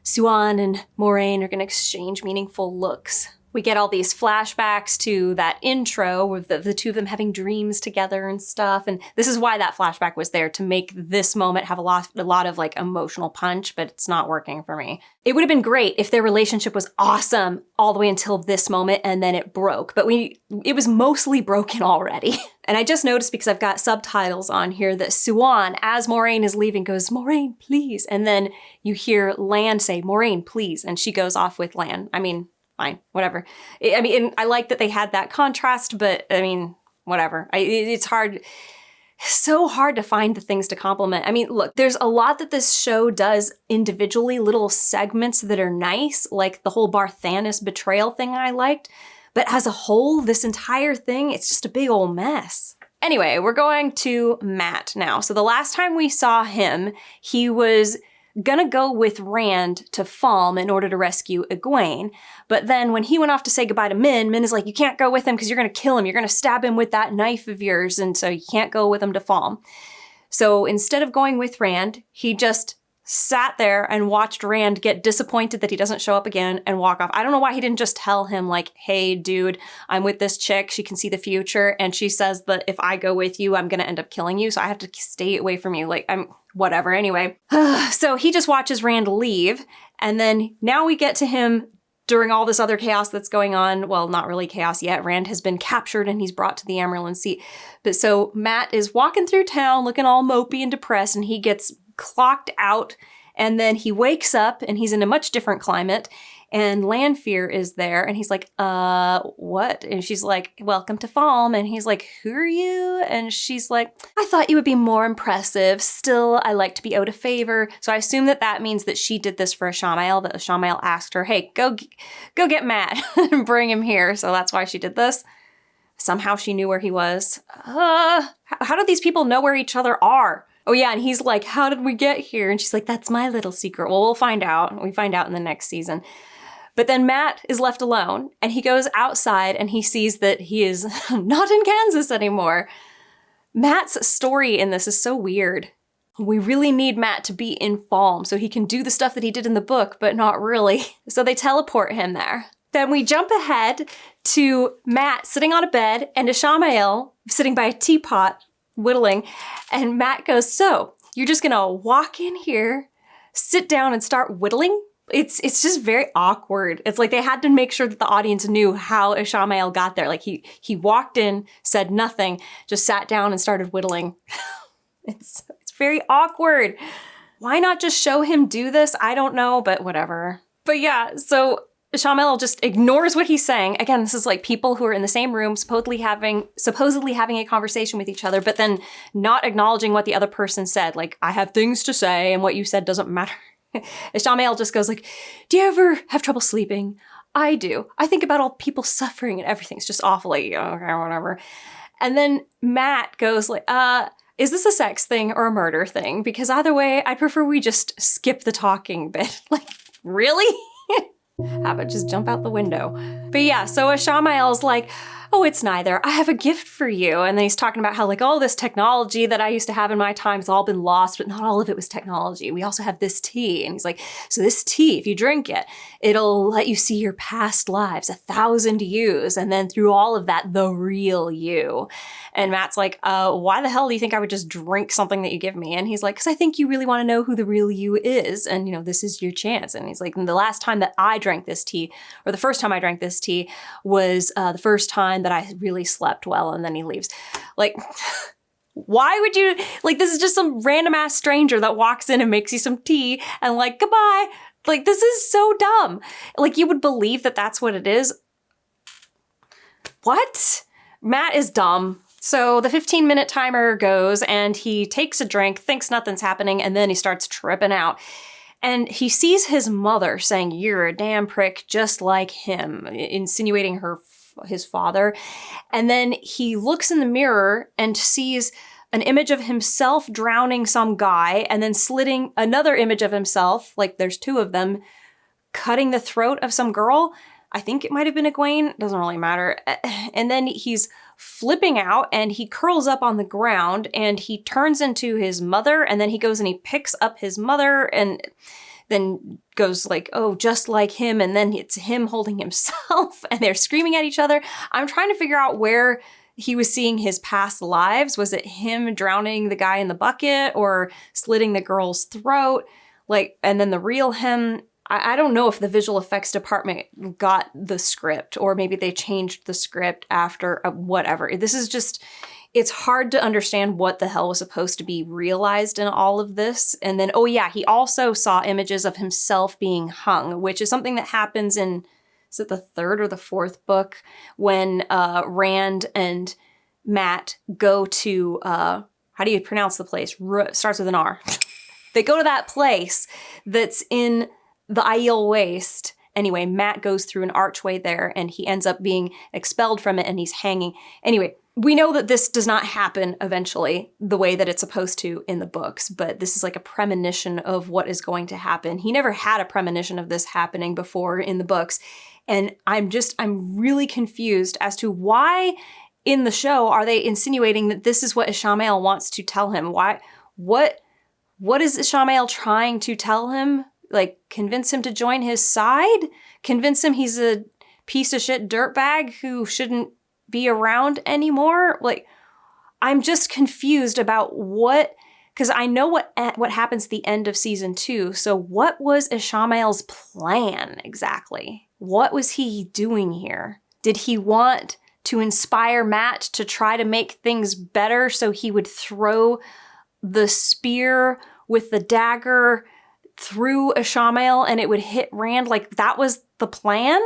Siuan and Moiraine are going to exchange meaningful looks. We get all these flashbacks to that intro with the two of them having dreams together and stuff. And this is why that flashback was there, to make this moment have a lot of like emotional punch, but it's not working for me. It would have been great if their relationship was awesome all the way until this moment and then it broke. But it was mostly broken already. And I just noticed, because I've got subtitles on here, that Siuan, as Moiraine is leaving, goes, Moiraine, please. And then you hear Lan say, Moiraine, please. And she goes off with Lan. I mean, fine, whatever. I mean, I like that they had that contrast, but I mean, whatever. It's hard, so hard to find the things to compliment. I mean, look, there's a lot that this show does individually, little segments that are nice, like the whole Barthanes betrayal thing I liked. But as a whole, this entire thing, it's just a big old mess. Anyway, we're going to Mat now. So the last time we saw him, he was gonna go with Rand to Falm in order to rescue Egwene. But then when he went off to say goodbye to Min is like, you can't go with him because you're gonna kill him. You're gonna stab him with that knife of yours. And so you can't go with him to Falm. So instead of going with Rand, he just sat there and watched Rand get disappointed that he doesn't show up again and walk off. I don't know why he didn't just tell him like, hey dude, I'm with this chick. She can see the future. And she says that if I go with you, I'm gonna end up killing you. So I have to stay away from you. Like, whatever, anyway. So he just watches Rand leave, and then now we get to him during all this other chaos that's going on. Well, not really chaos yet. Rand has been captured and he's brought to the Amyrlin seat. But so Mat is walking through town looking all mopey and depressed, and he gets clocked out And then he wakes up and he's in a much different climate. And Lanfear is there and he's like, what? And she's like, welcome to Falm. And he's like, who are you? And she's like, I thought you would be more impressive. Still, I like to be owed a favor. So I assume that means that she did this for Ishamael, that Ishamael asked her, hey, go get Matt and bring him here. So that's why she did this. Somehow she knew where he was. How do these people know where each other are? Oh yeah, and he's like, how did we get here? And she's like, that's my little secret. Well, we'll find out. We find out in the next season. But then Matt is left alone, and he goes outside, and he sees that he is not in Kansas anymore. Matt's story in this is so weird. We really need Matt to be in Falm so he can do the stuff that he did in the book, but not really. So they teleport him there. Then we jump ahead to Matt sitting on a bed, and Ishamael sitting by a teapot, whittling, and Matt goes, so, you're just gonna walk in here, sit down, and start whittling? It's just very awkward. It's like they had to make sure that the audience knew how Ishamael got there. Like he walked in, said nothing, just sat down and started whittling. It's very awkward. Why not just show him do this? I don't know, but whatever. But yeah, so Ishamael just ignores what he's saying. Again, this is like people who are in the same room, supposedly having a conversation with each other, but then not acknowledging what the other person said. Like, I have things to say, and what you said doesn't matter. Ishamael just goes like, do you ever have trouble sleeping? I do. I think about all people suffering and everything's just awfully, okay, whatever. And then Matt goes like, is this a sex thing or a murder thing? Because either way, I'd prefer we just skip the talking bit. Like, really? How about just jump out the window? But yeah, so Ishamael's like, oh, it's neither. I have a gift for you. And then he's talking about how like, all this technology that I used to have in my time has all been lost, but not all of it was technology. We also have this tea. And he's like, so this tea, if you drink it, it'll let you see your past lives, 1,000 yous. And then through all of that, the real you. And Matt's like, why the hell do you think I would just drink something that you give me? And he's like, because I think you really want to know who the real you is. And, you know, this is your chance. And he's like, the last time that I drank this tea, or the first time I drank this tea was the first time that I really slept well. And then he leaves. Like, why would you, like, this is just some random ass stranger that walks in and makes you some tea and like, goodbye. Like, this is so dumb. Like, you would believe that that's what it is. What? Matt is dumb. So the 15-minute timer goes and he takes a drink, thinks nothing's happening, and then he starts tripping out. And he sees his mother saying, you're a damn prick, just like him, insinuating his father. And then he looks in the mirror and sees an image of himself drowning some guy and then slitting another image of himself, like there's two of them, cutting the throat of some girl. I think it might have been Egwene, doesn't really matter. And then he's flipping out and he curls up on the ground and he turns into his mother, and then he goes and he picks up his mother and then goes like, oh, just like him, and then it's him holding himself and they're screaming at each other. I'm trying to figure out where he was seeing his past lives. Was it him drowning the guy in the bucket or slitting the girl's throat? Like, and then the real him, I don't know if the visual effects department got the script or maybe they changed the script after whatever. This is just, it's hard to understand what the hell was supposed to be realized in all of this. And then, oh yeah, he also saw images of himself being hung, which is something that happens in, is it the third or the fourth book, when Rand and Matt go to, how do you pronounce the place? Starts with an R. They go to that place that's in the Aiel Waste. Anyway, Matt goes through an archway there and he ends up being expelled from it and he's hanging. Anyway, we know that this does not happen eventually the way that it's supposed to in the books, but this is like a premonition of what is going to happen. He never had a premonition of this happening before in the books. And I'm really confused as to why in the show are they insinuating that this is what Ishamael wants to tell him? What is Ishamael trying to tell him? Like, convince him to join his side? Convince him he's a piece of shit dirtbag who shouldn't be around anymore? Like, I'm just confused about what, because I know what happens at the end of season 2. So what was Ishamael's plan exactly? What was he doing here? Did he want to inspire Matt to try to make things better so he would throw the spear with the dagger through Ishamael and it would hit Rand. Like, that was the plan.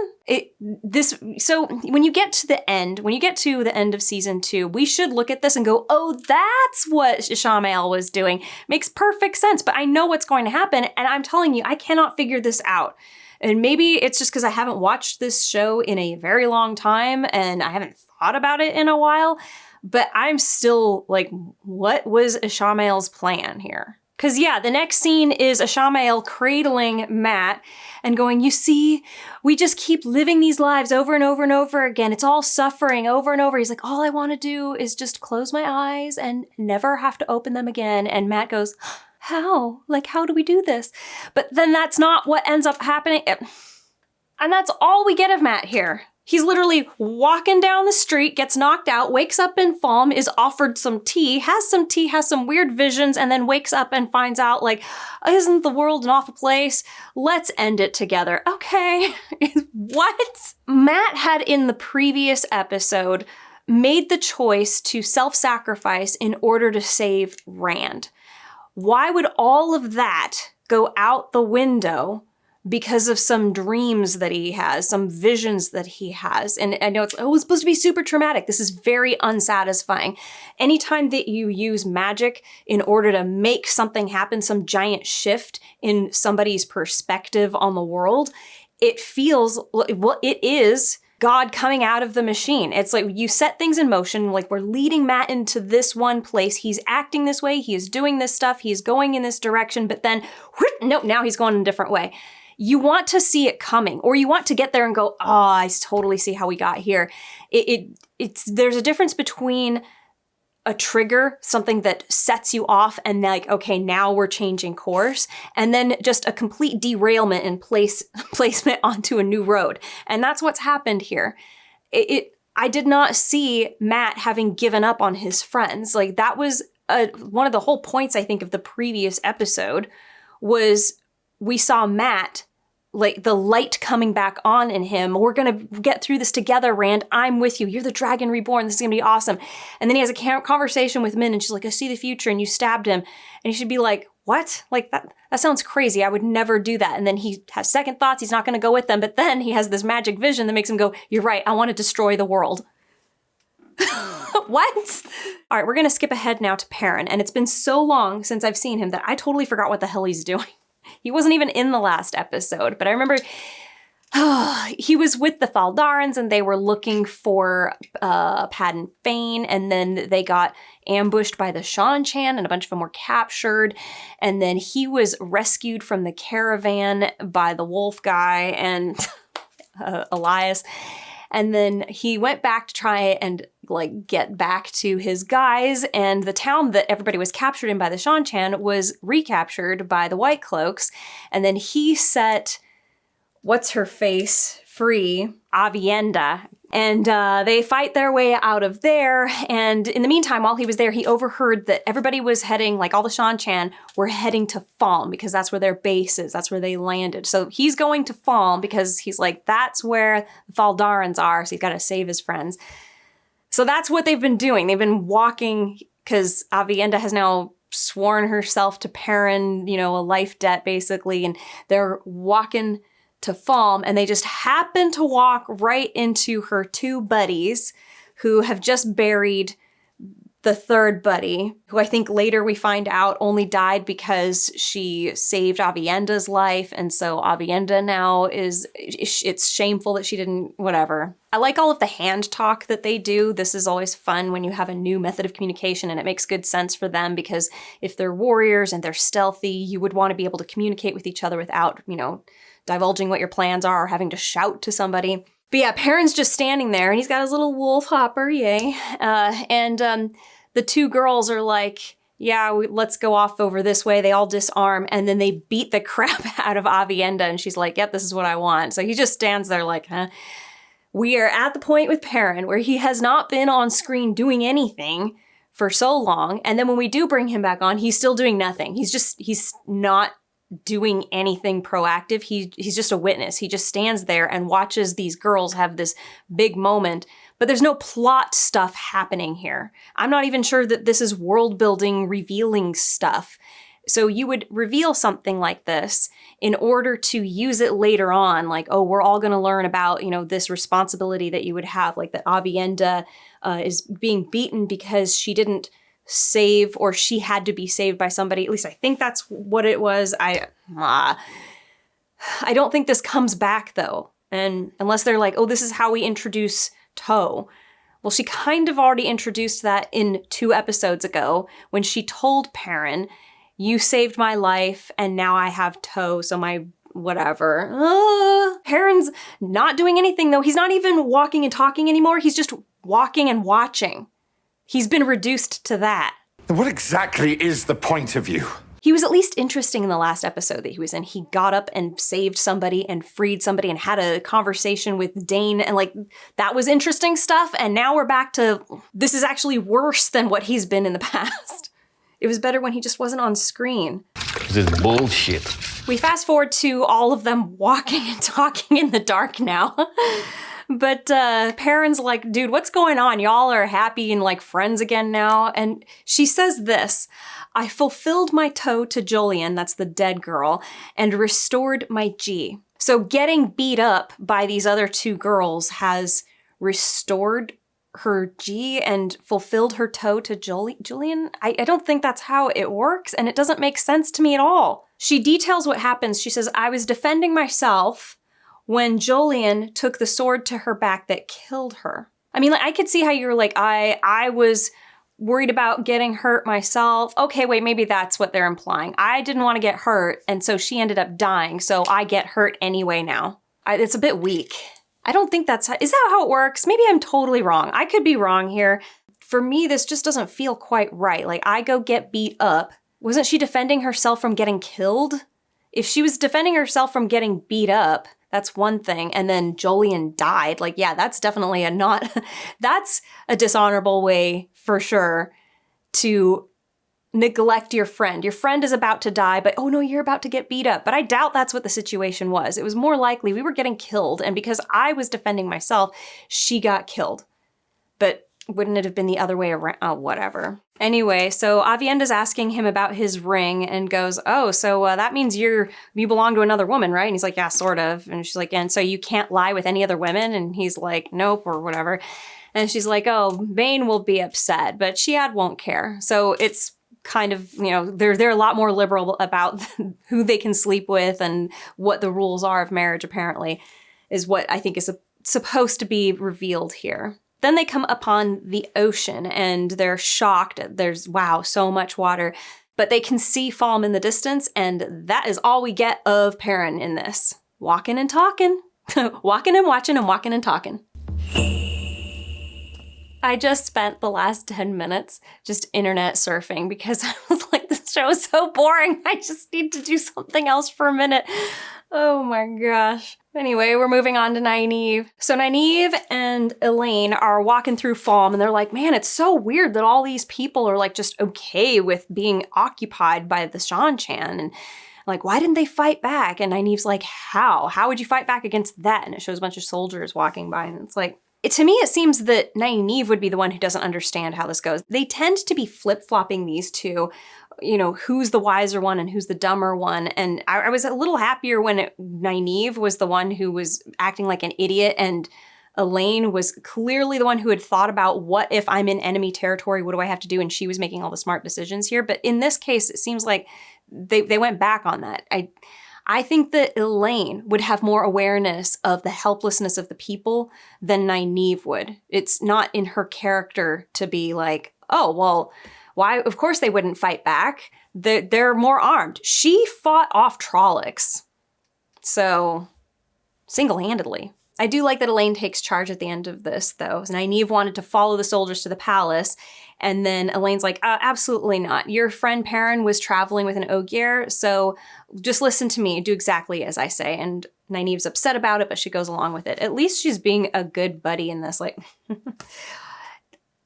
So when you get to the end of season 2, we should look at this and go, oh, that's what Ishamael was doing. Makes perfect sense, but I know what's going to happen, and I'm telling you, I cannot figure this out. And maybe it's just because I haven't watched this show in a very long time and I haven't thought about it in a while, but I'm still like, what was Ishamael's plan here? Because, yeah, the next scene is Ishamael cradling Mat and going, you see, we just keep living these lives over and over and over again. It's all suffering over and over. He's like, all I want to do is just close my eyes and never have to open them again. And Mat goes, how? Like, how do we do this? But then that's not what ends up happening. And that's all we get of Mat here. He's literally walking down the street, gets knocked out, wakes up in Falm, is offered some tea, has some weird visions, and then wakes up and finds out, like, isn't the world an awful place? Let's end it together. Okay. What? Mat had in the previous episode made the choice to self-sacrifice in order to save Rand. Why would all of that go out the window because of some dreams that he has, some visions that he has? And I know it's supposed to be super traumatic. This is very unsatisfying. Anytime that you use magic in order to make something happen, some giant shift in somebody's perspective on the world, it feels, well, it is God coming out of the machine. It's like you set things in motion, like we're leading Mat into this one place. He's acting this way. He is doing this stuff. He's going in this direction, but then, nope, now he's going in a different way. You want to see it coming, or you want to get there and go, oh, I totally see how we got here. There's a difference between a trigger, something that sets you off and like, okay, now we're changing course, and then just a complete derailment and placement onto a new road. And that's what's happened here. I did not see Mat having given up on his friends. Like, that was one of the whole points, I think, of the previous episode was we saw Mat, like the light coming back on in him. We're going to get through this together, Rand. I'm with you. You're the dragon reborn. This is going to be awesome. And then he has a conversation with Min, and she's like, I see the future, and you stabbed him. And he should be like, what? Like, that sounds crazy. I would never do that. And then he has second thoughts. He's not going to go with them. But then he has this magic vision that makes him go, you're right. I want to destroy the world. What? All right, we're going to skip ahead now to Perrin. And it's been so long since I've seen him that I totally forgot what the hell he's doing. He wasn't even in the last episode, but I remember he was with the Faldarans and they were looking for Padden Fane, and then they got ambushed by the Shan-Chan and a bunch of them were captured, and then he was rescued from the caravan by the wolf guy and Elias. And then he went back to try and like get back to his guys, and the town that everybody was captured in by the Shan-Chan was recaptured by the White Cloaks. And then he set what's-her-face free, Avienda, and they fight their way out of there. And in the meantime, while he was there, he overheard that everybody was heading, like all the Shan-Chan were heading to Falm because that's where their base is. That's where they landed. So he's going to Falm because he's like, that's where the Faldarans are. So he's got to save his friends. So that's what they've been doing. They've been walking because Avienda has now sworn herself to Perrin, you know, a life debt basically. And they're walking to Falm, and they just happen to walk right into her two buddies who have just buried the third buddy, who I think later we find out only died because she saved Avienda's life, and so Avienda now it's shameful that she didn't, whatever. I like all of the hand talk that they do. This is always fun when you have a new method of communication, and it makes good sense for them because if they're warriors and they're stealthy, you would want to be able to communicate with each other without, you know, divulging what your plans are or having to shout to somebody. But yeah, Perrin's just standing there and he's got his little wolf hopper, yay. And the two girls are like, yeah, let's go off over this way. They all disarm and then they beat the crap out of Avienda and she's like, yep, this is what I want. So he just stands there like, huh? We are at the point with Perrin where he has not been on screen doing anything for so long. And then when we do bring him back on, he's still doing nothing. He's not doing anything proactive. He's just a witness. He just stands there and watches these girls have this big moment, but there's no plot stuff happening here. I'm not even sure that this is world building, revealing stuff. So you would reveal something like this in order to use it later on, like, oh, we're all going to learn about, this responsibility that you would have, like that Aviendha is being beaten because she didn't save, or she had to be saved by somebody. At least I think that's what it was. I don't think this comes back, though. And unless they're like, oh, this is how we introduce Toe. Well, she kind of already introduced that in 2 episodes ago when she told Perrin, you saved my life and now I have Toe, so my whatever. Perrin's not doing anything, though. He's not even walking and talking anymore. He's just walking and watching. He's been reduced to that. What exactly is the point of you? He was at least interesting in the last episode that he was in. He got up and saved somebody and freed somebody and had a conversation with Dane, and that was interesting stuff. And now we're back to, this is actually worse than what he's been in the past. It was better when he just wasn't on screen. This is bullshit. We fast forward to all of them walking and talking in the dark now. But Perrin's like, dude, what's going on? Y'all are happy and friends again now. And she says this, I fulfilled my Toe to Julian, that's the dead girl, and restored my G. So getting beat up by these other 2 girls has restored her G and fulfilled her Toe to Julian? I don't think that's how it works, and it doesn't make sense to me at all. She details what happens. She says, I was defending myself when Julian took the sword to her back that killed her. I mean, I could see how you're like, I was worried about getting hurt myself. Okay, wait, maybe that's what they're implying. I didn't want to get hurt, and so she ended up dying, so I get hurt anyway now. It's a bit weak. I don't think is that how it works? Maybe I'm totally wrong. I could be wrong here. For me, this just doesn't feel quite right. I go get beat up. Wasn't she defending herself from getting killed? If she was defending herself from getting beat up, that's one thing. And then Julian died. Yeah, that's definitely that's a dishonorable way for sure to neglect your friend. Your friend is about to die, but oh no, you're about to get beat up. But I doubt that's what the situation was. It was more likely we were getting killed, and because I was defending myself, she got killed. But wouldn't it have been the other way around? Oh, whatever. Anyway, so Aviendha's asking him about his ring and goes, oh, so that means you belong to another woman, right? And he's like, yeah, sort of. And she's like, and so you can't lie with any other women? And he's like, nope, or whatever. And she's like, oh, Bane will be upset, but Shiad won't care. So it's kind of, they're a lot more liberal about who they can sleep with and what the rules are of marriage, apparently, is what I think is supposed to be revealed here. Then they come upon the ocean and they're shocked. There's, wow, so much water. But they can see Falm in the distance, and that is all we get of Perrin in this. Walking and talking. Walking and watching and walking and talking. I just spent the last 10 minutes just internet surfing because I was like, this show is so boring. I just need to do something else for a minute. Oh my gosh. Anyway, we're moving on to Nynaeve. So Nynaeve and Elayne are walking through Falm, and they're like, man, it's so weird that all these people are just okay with being occupied by the Shan-Chan. And why didn't they fight back? And Nynaeve's like, how? How would you fight back against that? And it shows a bunch of soldiers walking by, and it's like, to me, it seems that Nynaeve would be the one who doesn't understand how this goes. They tend to be flip-flopping these two, who's the wiser one and who's the dumber one. And I was a little happier when Nynaeve was the one who was acting like an idiot, and Elayne was clearly the one who had thought about, what if I'm in enemy territory, what do I have to do? And she was making all the smart decisions here. But in this case, it seems like they went back on that. I think that Elayne would have more awareness of the helplessness of the people than Nynaeve would. It's not in her character to be like, oh, well, why? Of course they wouldn't fight back. They're more armed. She fought off Trollocs. So, single-handedly. I do like that Elayne takes charge at the end of this, though. Nynaeve wanted to follow the soldiers to the palace, and then Elaine's like, absolutely not. Your friend Perrin was traveling with an Ogier, so just listen to me, do exactly as I say. And Nynaeve's upset about it, but she goes along with it. At least she's being a good buddy in this.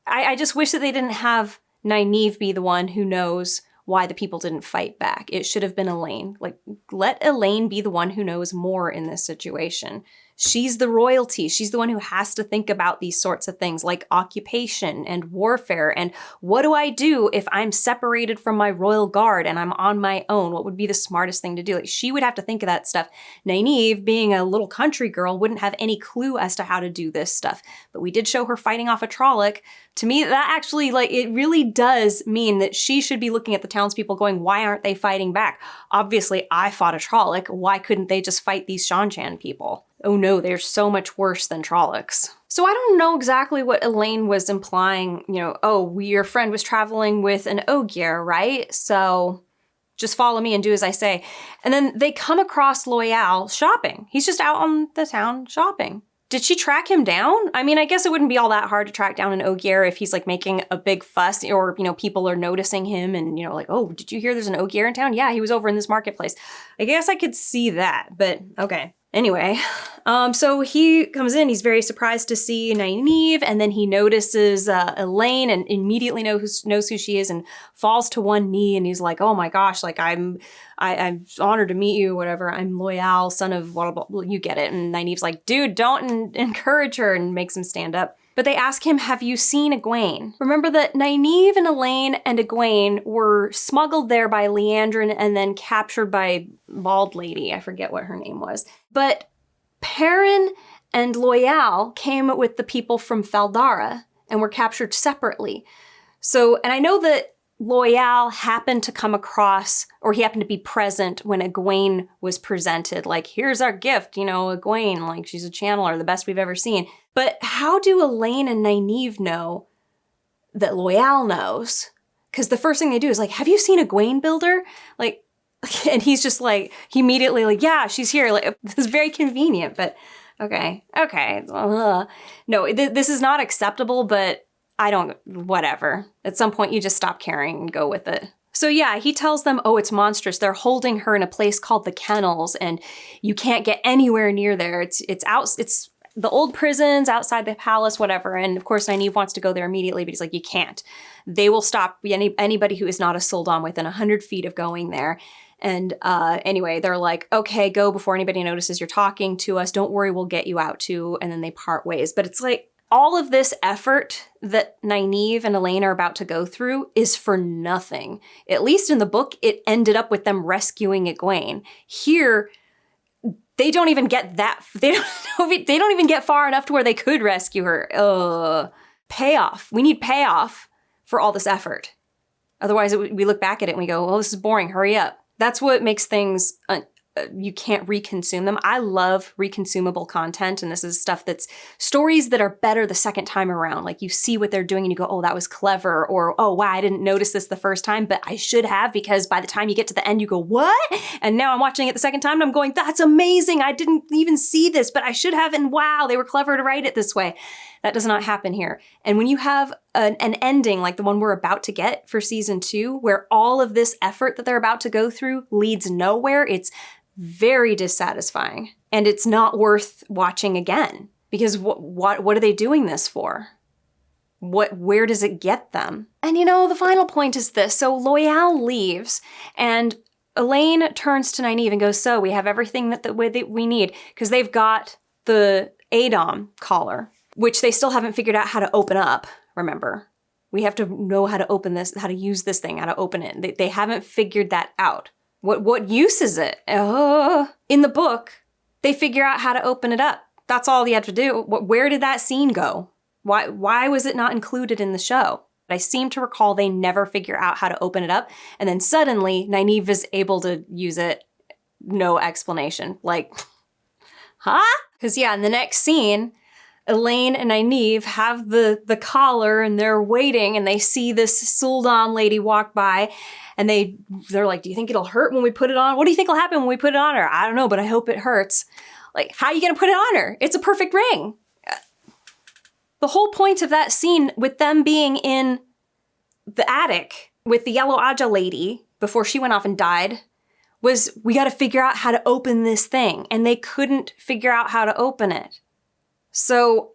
I just wish that they didn't have Nynaeve be the one who knows why the people didn't fight back. It should have been Elayne. Like, let Elayne be the one who knows more in this situation. She's the royalty. She's the one who has to think about these sorts of things like occupation and warfare and what do I do if I'm separated from my royal guard and I'm on my own? What would be the smartest thing to do? Like, she would have to think of that stuff. Nynaeve, being a little country girl, wouldn't have any clue as to how to do this stuff. But we did show her fighting off a Trolloc. To me, that actually, like, it really does mean that she should be looking at the townspeople going, why aren't they fighting back? Obviously, I fought a Trolloc. Why couldn't they just fight these Seanchan people? Oh no, they're so much worse than Trollocs. So I don't know exactly what Elayne was implying, your friend was traveling with an Ogier, right? So just follow me and do as I say. And then they come across Loial shopping. He's just out on the town shopping. Did she track him down? I mean, I guess it wouldn't be all that hard to track down an Ogier if he's like making a big fuss or, people are noticing him and, like, oh, did you hear there's an Ogier in town? Yeah, he was over in this marketplace. I guess I could see that, but okay. Anyway, so he comes in, he's very surprised to see Nynaeve, and then he notices Elayne and immediately knows who she is and falls to one knee, and he's like, oh my gosh, like I'm honored to meet you, whatever, I'm Loial, son of blah, blah, blah, you get it. And Nynaeve's like, dude, don't encourage her, and makes him stand up. But they ask him, have you seen Egwene? Remember that Nynaeve and Elayne and Egwene were smuggled there by Liandrin and then captured by Bald Lady. I forget what her name was. But Perrin and Loial came with the people from Faldara and were captured separately. So, and I know that Loial happened to come across, or he happened to be present when Egwene was presented. Like, here's our gift, Egwene, like, she's a channeler, the best we've ever seen. But how do Elayne and Nynaeve know that Loial knows? Because the first thing they do is like, have you seen Egwene, Builder? Like, and he's just like, he immediately like, yeah, she's here. Like, this is very convenient, but okay. No, this is not acceptable, but whatever. At some point you just stop caring and go with it. So yeah, he tells them, oh, it's monstrous. They're holding her in a place called the Kennels and you can't get anywhere near there. It's the old prisons outside the palace, whatever. And of course, Nynaeve wants to go there immediately, but he's like, you can't. They will stop anybody who is not a Sul'dam within 100 feet of going there. And anyway, they're like, okay, go before anybody notices you're talking to us. Don't worry, we'll get you out too. And then they part ways. But it's like, all of this effort that Nynaeve and Elayne are about to go through is for nothing. At least in the book, it ended up with them rescuing Egwene. Here, they don't even get that. They don't even get far enough to where they could rescue her. Payoff. We need payoff for all this effort. Otherwise, we look back at it and we go, well, this is boring. Hurry up. That's what makes things you can't reconsume them. I love reconsumable content, and this is stuff that's stories that are better the second time around. Like, you see what they're doing and you go, oh, that was clever, or oh, wow, I didn't notice this the first time, but I should have, because by the time you get to the end, you go, what? And now I'm watching it the second time and I'm going, that's amazing. I didn't even see this, but I should have, and wow, they were clever to write it this way. That does not happen here. And when you have an ending like the one we're about to get for season 2, where all of this effort that they're about to go through leads nowhere, it's very dissatisfying, and it's not worth watching again, because what are they doing this for? Where does it get them? And the final point is this. So Loial leaves, and Elayne turns to Nynaeve and goes, so we have everything that we need, because they've got the Adom collar, which they still haven't figured out how to open up, remember. We have to know how to open this, how to use this thing, how to open it. They haven't figured that out. What use is it? In the book, they figure out how to open it up. That's all they have to do. Where did that scene go? Why was it not included in the show? I seem to recall they never figure out how to open it up. And then suddenly, Nynaeve is able to use it. No explanation. Like, huh? Because yeah, in the next scene, Elayne and Nynaeve have the collar and they're waiting and they see this Sul'dam lady walk by and they're like, do you think it'll hurt when we put it on? What do you think will happen when we put it on her? I don't know, but I hope it hurts. Like, how are you going to put it on her? It's a perfect ring. The whole point of that scene with them being in the attic with the Yellow Aja lady before she went off and died was we got to figure out how to open this thing. And they couldn't figure out how to open it. So,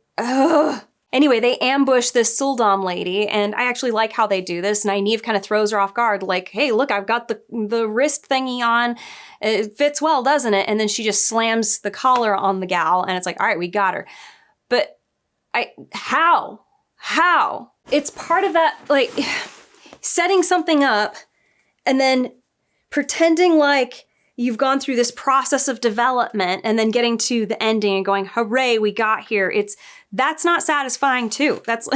Anyway, they ambush this Suldam lady, and I actually like how they do this. Nynaeve kind of throws her off guard, like, hey, look, I've got the wrist thingy on. It fits well, doesn't it? And then she just slams the collar on the gal, and it's like, all right, we got her. But how? It's part of that, like, setting something up and then pretending like you've gone through this process of development and then getting to the ending and going, hooray, we got here. That's not satisfying too. That's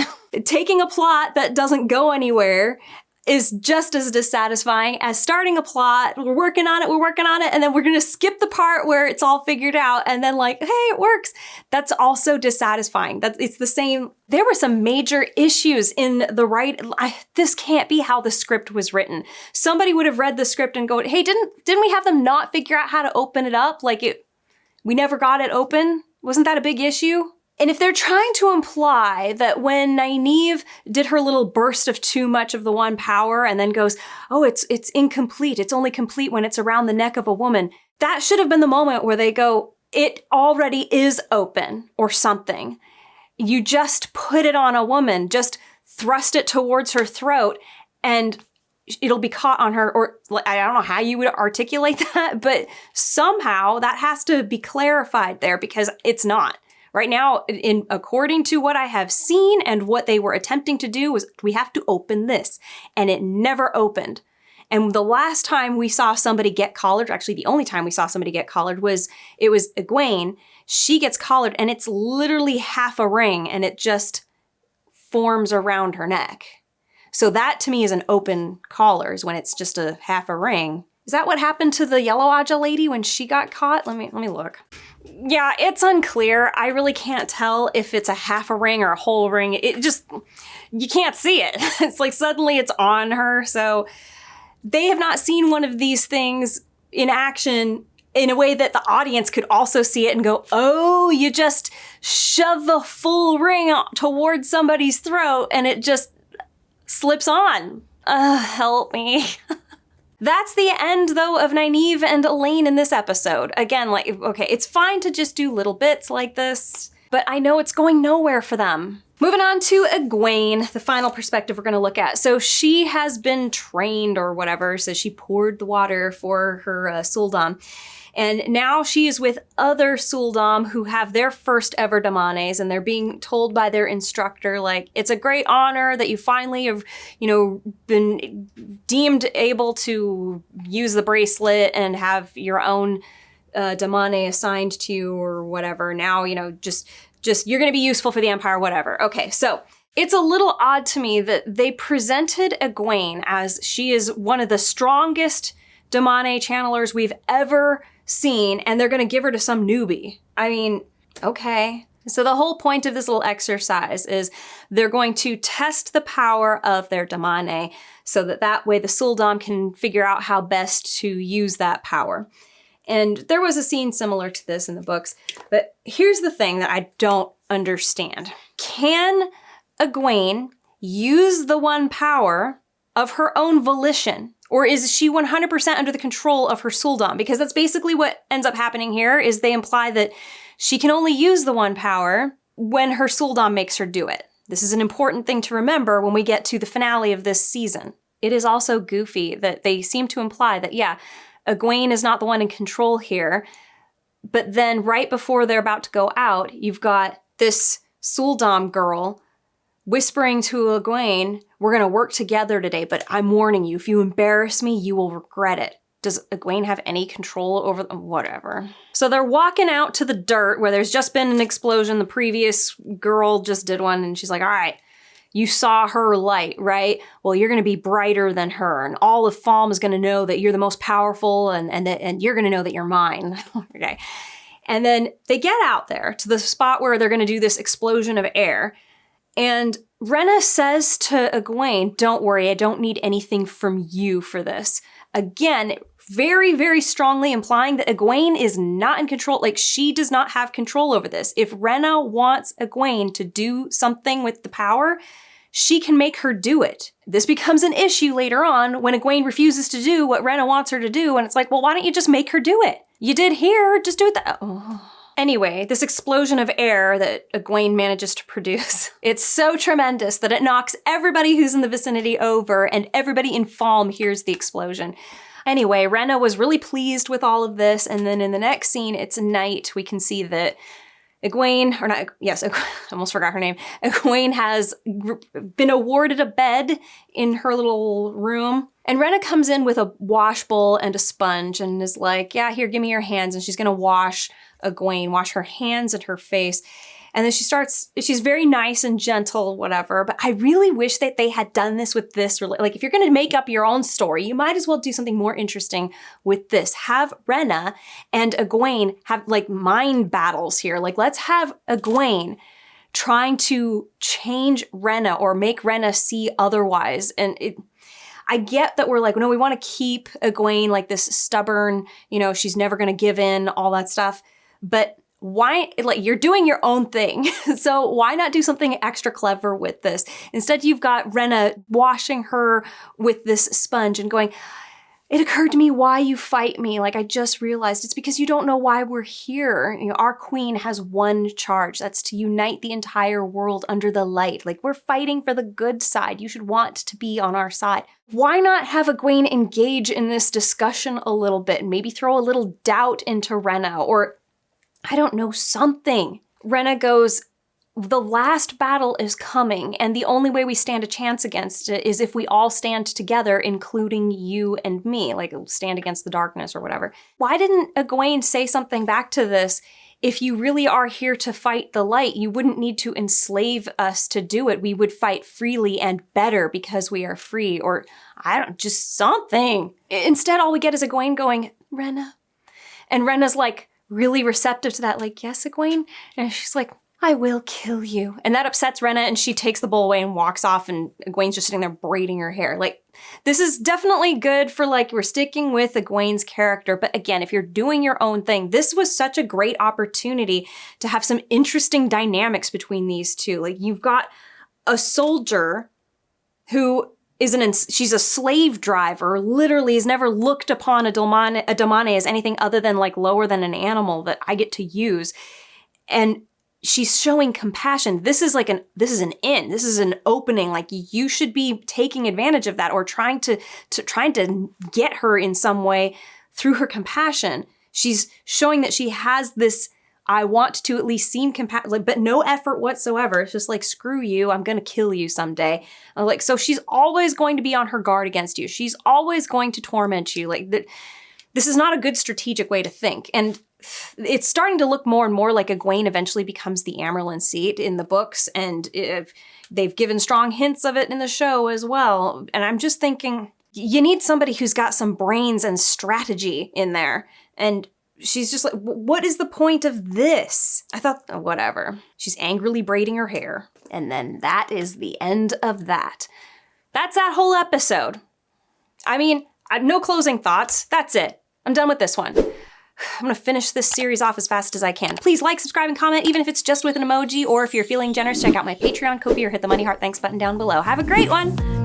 taking a plot that doesn't go anywhere is just as dissatisfying as starting a plot. We're working on it, and then we're going to skip the part where it's all figured out, and then like, hey, it works. That's also dissatisfying. It's the same. There were some major issues in the this can't be how the script was written. Somebody would have read the script and go, hey, didn't we have them not figure out how to open it up? We never got it open? Wasn't that a big issue? And if they're trying to imply that when Nynaeve did her little burst of too much of the one power and then goes, oh, it's incomplete, it's only complete when it's around the neck of a woman, that should have been the moment where they go, it already is open or something. You just put it on a woman, just thrust it towards her throat and it'll be caught on her, or I don't know how you would articulate that, but somehow that has to be clarified there because it's not. Right now, according to what I have seen and what they were attempting to do was we have to open this, and it never opened. And the last time we saw somebody get collared, actually the only time we saw somebody get collared was Egwene. She gets collared and it's literally half a ring and it just forms around her neck. So that to me is an open collar, is when it's just a half a ring. Is that what happened to the Yellow Aja lady when she got caught? Let me look. Yeah, it's unclear. I really can't tell if it's a half a ring or a whole ring. You can't see it. It's like suddenly it's on her. So they have not seen one of these things in action in a way that the audience could also see it and go, oh, you just shove a full ring towards somebody's throat and it just slips on. Help me. That's the end, though, of Nynaeve and Elayne in this episode. Again, okay, it's fine to just do little bits like this, but I know it's going nowhere for them. Moving on to Egwene, the final perspective we're going to look at. So she has been trained or whatever, so she poured the water for her Suldam. And now she is with other Suldam who have their first ever damanes, and they're being told by their instructor, like, it's a great honor that you finally have, been deemed able to use the bracelet and have your own damane assigned to you or whatever. Now, just you're going to be useful for the Empire, whatever. Okay, so it's a little odd to me that they presented Egwene as she is one of the strongest damane channelers we've ever seen, and they're going to give her to some newbie. I mean, okay. So the whole point of this little exercise is they're going to test the power of their damane so that way the Suldam can figure out how best to use that power. And there was a scene similar to this in the books, but here's the thing that I don't understand. Can Egwene use the one power of her own volition? Or is she 100% under the control of her Suldam? Because that's basically what ends up happening here, is they imply that she can only use the one power when her Suldam makes her do it. This is an important thing to remember when we get to the finale of this season. It is also goofy that they seem to imply that, yeah, Egwene is not the one in control here, but then right before they're about to go out, you've got this Suldam girl whispering to Egwene, we're going to work together today, but I'm warning you, if you embarrass me, you will regret it. Does Egwene have any control over them? Whatever. So they're walking out to the dirt where there's just been an explosion. The previous girl just did one, and she's like, all right, you saw her light, right? Well, you're going to be brighter than her, and all of Falm is going to know that you're the most powerful, and you're going to know that you're mine. Okay. And then they get out there to the spot where they're going to do this explosion of air. And Rena says to Egwene, don't worry, I don't need anything from you for this. Again, very, very strongly implying that Egwene is not in control. Like, she does not have control over this. If Rena wants Egwene to do something with the power, she can make her do it. This becomes an issue later on when Egwene refuses to do what Rena wants her to do. And it's like, well, why don't you just make her do it? You did here, just do it that. Oh. Anyway, this explosion of air that Egwene manages to produce, it's so tremendous that it knocks everybody who's in the vicinity over, and everybody in Falm hears the explosion. Anyway, Rhenna was really pleased with all of this, and then in the next scene, it's night. We can see that Egwene, or not, yes, I almost forgot her name. Egwene has been awarded a bed in her little room. And Rhenna comes in with a wash bowl and a sponge and is like, yeah, here, give me your hands. And she's going to wash Egwene, wash her hands and her face. And then she's very nice and gentle, whatever. But I really wish that they had done this with this. Like, if you're going to make up your own story, you might as well do something more interesting with this. Have Rhenna and Egwene have, like, mind battles here. Like, let's have Egwene trying to change Rhenna or make Rhenna see otherwise. And I get that we're like, no, we want to keep Egwene like this stubborn, she's never going to give in, all that stuff. But why, like, you're doing your own thing. So why not do something extra clever with this? Instead, you've got Rhenna washing her with this sponge and going, it occurred to me why you fight me. Like, I just realized it's because you don't know why we're here. Our queen has one charge. That's to unite the entire world under the light. Like, we're fighting for the good side. You should want to be on our side. Why not have Egwene engage in this discussion a little bit and maybe throw a little doubt into Rhenna, or I don't know, something. Rhenna goes, the last battle is coming, and the only way we stand a chance against it is if we all stand together, including you and me, like stand against the darkness or whatever. Why didn't Egwene say something back to this? If you really are here to fight the light, you wouldn't need to enslave us to do it. We would fight freely and better because we are free, or just something. Instead, all we get is Egwene going, Rhenna. And Rhenna's like, really receptive to that, like, yes, Egwene? And she's like, I will kill you. And that upsets Rhenna, and she takes the bowl away and walks off, and Egwene's just sitting there braiding her hair. Like, this is definitely good for, like, we're sticking with Egwene's character. But again, if you're doing your own thing, this was such a great opportunity to have some interesting dynamics between these two. Like, you've got a soldier who she's a slave driver, literally has never looked upon a Damane as anything other than, like, lower than an animal that I get to use. And she's showing compassion. This is an opening. Like, you should be taking advantage of that, or trying to get her in some way through her compassion. She's showing that she has this, I want to at least seem compassionate, but no effort whatsoever. It's just like, screw you, I'm gonna kill you someday. Like, so she's always going to be on her guard against you. She's always going to torment you. Like, this is not a good strategic way to think. And it's starting to look more and more like Egwene eventually becomes the Amyrlin seat in the books, and they've given strong hints of it in the show as well. And I'm just thinking, you need somebody who's got some brains and strategy in there. And she's just like, what is the point of this? I thought, oh, whatever. She's angrily braiding her hair. And then that is the end of that. That's that whole episode. I mean, I have no closing thoughts. That's it. I'm done with this one. I'm gonna finish this series off as fast as I can. Please like, subscribe, and comment, even if it's just with an emoji, or if you're feeling generous, check out my Patreon, Ko-fi, or hit the money heart thanks button down below. Have a great one!